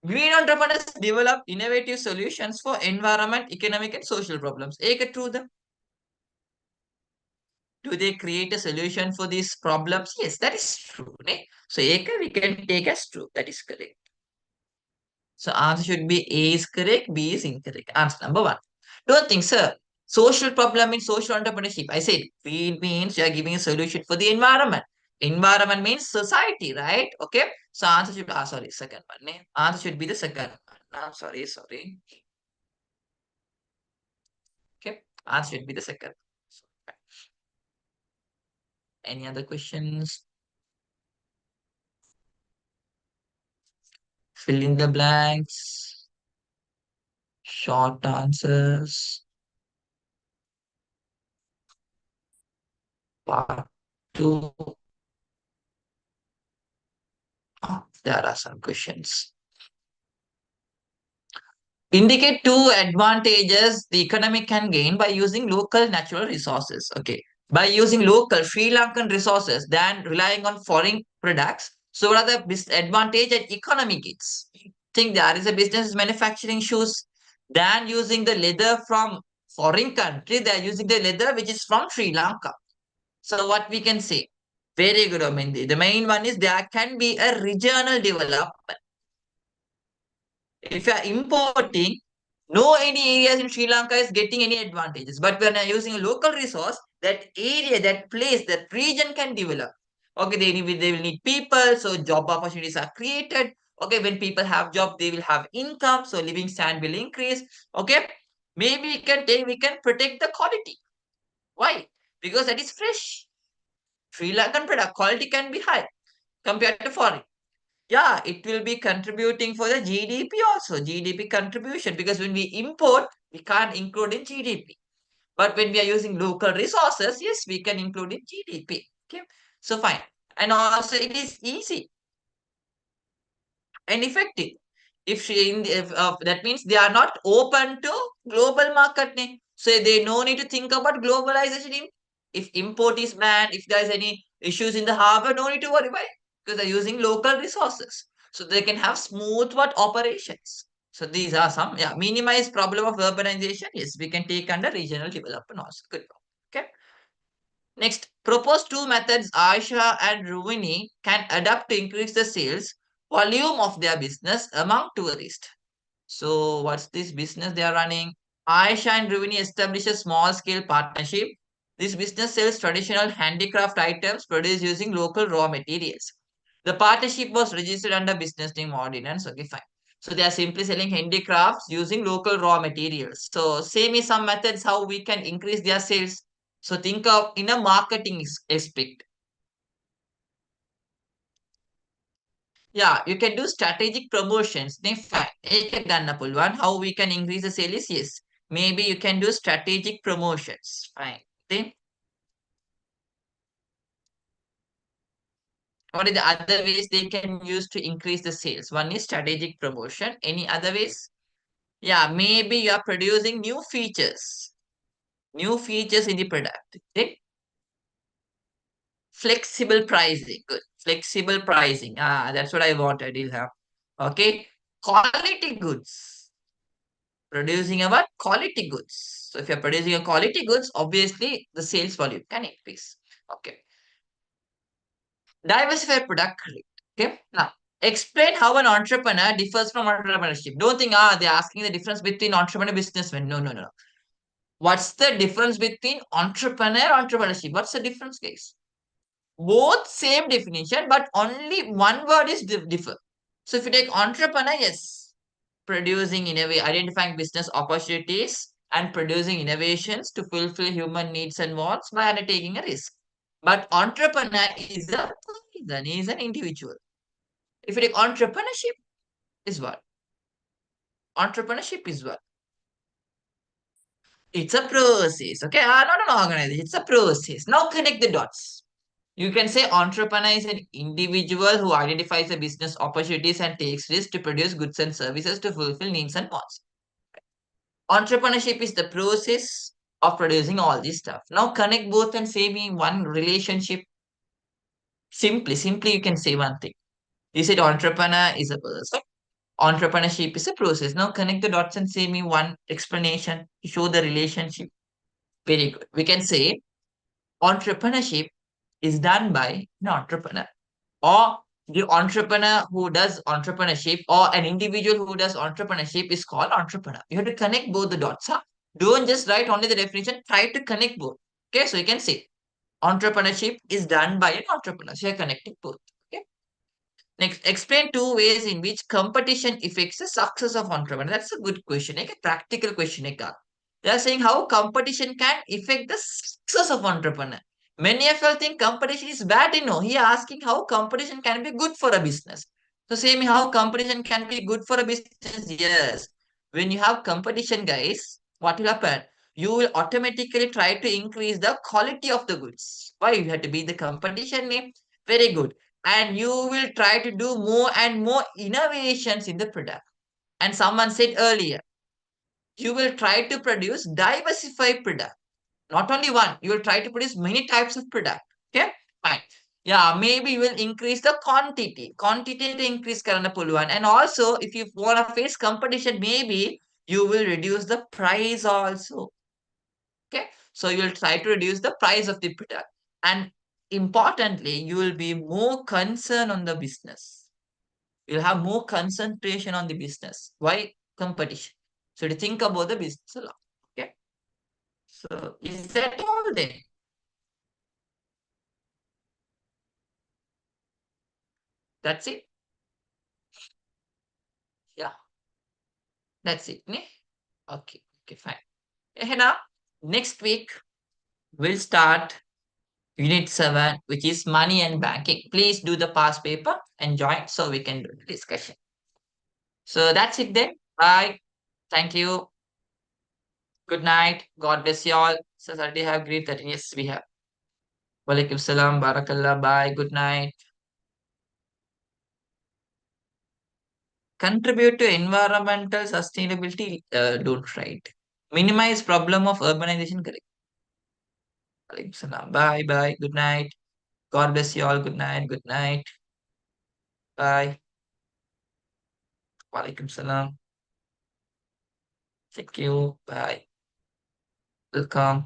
Green entrepreneurs develop innovative solutions for environment, economic, and social problems. Ek true them. Do they create a solution for these problems? Yes, that is true. So ek we can take as true. That is correct. So answer should be A is correct, B is incorrect. Answer number one. Don't think, sir. Social problem in social entrepreneurship. I said green means you are giving a solution for the environment. Environment means society, right? Okay. So answer should be sorry, second one. Answer should be the second one. Sorry. Okay. Answer should be the second. Any other questions? Fill in the blanks. Short answers. Part two. Oh, there are some questions. Indicate two advantages the economy can gain by using local natural resources. Okay. By using local Sri Lankan resources than relying on foreign products. So what are the disadvantage and economy gains? Think there is a business manufacturing shoes than using the leather from foreign country. They are using the leather which is from Sri Lanka. So what we can say? Very good, Amindi. The main one is there can be a regional development. If you are importing, no any areas in Sri Lanka is getting any advantages. But when you're using a local resource, that area, that place, that region can develop. Okay, they will need people, so job opportunities are created. Okay, when people have job, they will have income, so living standard will increase. Okay, maybe we can protect the quality. Why? Because that is fresh. Sri Lankan product quality can be high compared to foreign. Yeah, it will be contributing for the GDP also, GDP contribution, because when we import, we can't include in GDP. But when we are using local resources, yes, we can include in GDP. Okay, so fine. And also, it is easy and effective. If that means they are not open to global marketing, so they no need to think about globalization. If import is banned, if there is any issues in the harbor, no need to worry. Why? Because they're using local resources, so they can have smooth what operations. So these are some, yeah, minimize problem of urbanization. Yes, we can take under regional development also. Good. Okay. Next, propose two methods Aisha and Ruvini can adapt to increase the sales volume of their business among tourists. So, what's this business they are running? Aisha and Ruvini establish a small scale partnership. This business sells traditional handicraft items produced using local raw materials. The partnership was registered under business name ordinance. Okay, fine. So they are simply selling handicrafts using local raw materials. So same is some methods how we can increase their sales. So think of in a marketing aspect. Yeah, you can do strategic promotions. Then fine. Ek ganna pulwan. How we can increase the sales? Yes. Maybe you can do strategic promotions. Fine. Then what are the other ways they can use to increase the sales? One is strategic promotion. Any other ways? Yeah, maybe you are producing new features. New features in the product. Okay? Flexible pricing. Good. Flexible pricing. Ah, that's what I wanted. You'll have. Okay. Quality goods. Producing about quality goods. So if you're producing a quality goods, obviously the sales volume can increase. Okay. Diversify product rate. Okay. Now, explain how an entrepreneur differs from entrepreneurship. Don't think, they're asking the difference between entrepreneur and businessman. No, no, no, no. What's the difference between entrepreneur and entrepreneurship? What's the difference, guys? Both same definition, but only one word is differ. So if you take entrepreneur, yes, producing identifying business opportunities and producing innovations to fulfill human needs and wants by undertaking a risk. But entrepreneur is a person, is an individual. If you take entrepreneurship, is what? Entrepreneurship is what? It's a process. Okay, not an organization. It's a process. Now connect the dots. You can say entrepreneur is an individual who identifies the business opportunities and takes risks to produce goods and services to fulfill needs and wants. Entrepreneurship is the process of producing all this stuff. Now connect both and say me one relationship. Simply you can say one thing. You said entrepreneur is a person. Entrepreneurship is a process. Now connect the dots and say me one explanation to show the relationship. Very good. We can say entrepreneurship is done by an entrepreneur, or the entrepreneur who does entrepreneurship, or an individual who does entrepreneurship is called entrepreneur. You have to connect both the dots. Huh? Don't just write only the definition, try to connect both. Okay, so you can say entrepreneurship is done by an entrepreneur. So you're connecting both. Okay. Next, explain two ways in which competition affects the success of entrepreneur. That's a good question. Like a practical question. They are saying how competition can affect the success of entrepreneur. Many of you think competition is bad. You know, he asking how competition can be good for a business. So same how competition can be good for a business. Yes. When you have competition, guys, what will happen? You will automatically try to increase the quality of the goods. Why? You have to be the competition name. Very good. And you will try to do more and more innovations in the product. And someone said earlier, you will try to produce diversified product. Not only one, you will try to produce many types of product. Okay, fine. Yeah, maybe you will increase the quantity. Quantity to increase karana puluvan. And also, if you want to face competition, maybe you will reduce the price also. Okay, so you will try to reduce the price of the product. And importantly, you will be more concerned on the business. You'll have more concentration on the business. Why? Competition. So to think about the business a lot. Okay. So is that all then? That's it. Yeah, that's it. Ne? Okay. Okay, fine. Now, next week we'll start Unit 7, which is money and banking. Please do the past paper and join so we can do the discussion. So that's it then. Bye. Thank you. Good night. God bless you all. Society have great that. Yes, we have. Walaikum salam. Barakallah. Bye. Good night. Contribute to environmental sustainability. Don't write. Minimize problem of urbanization. Correct. Walaikum salam. Bye. Bye. Good night. God bless you all. Good night. Good night. Bye. Walaikum salam. Thank you. Bye. Welcome.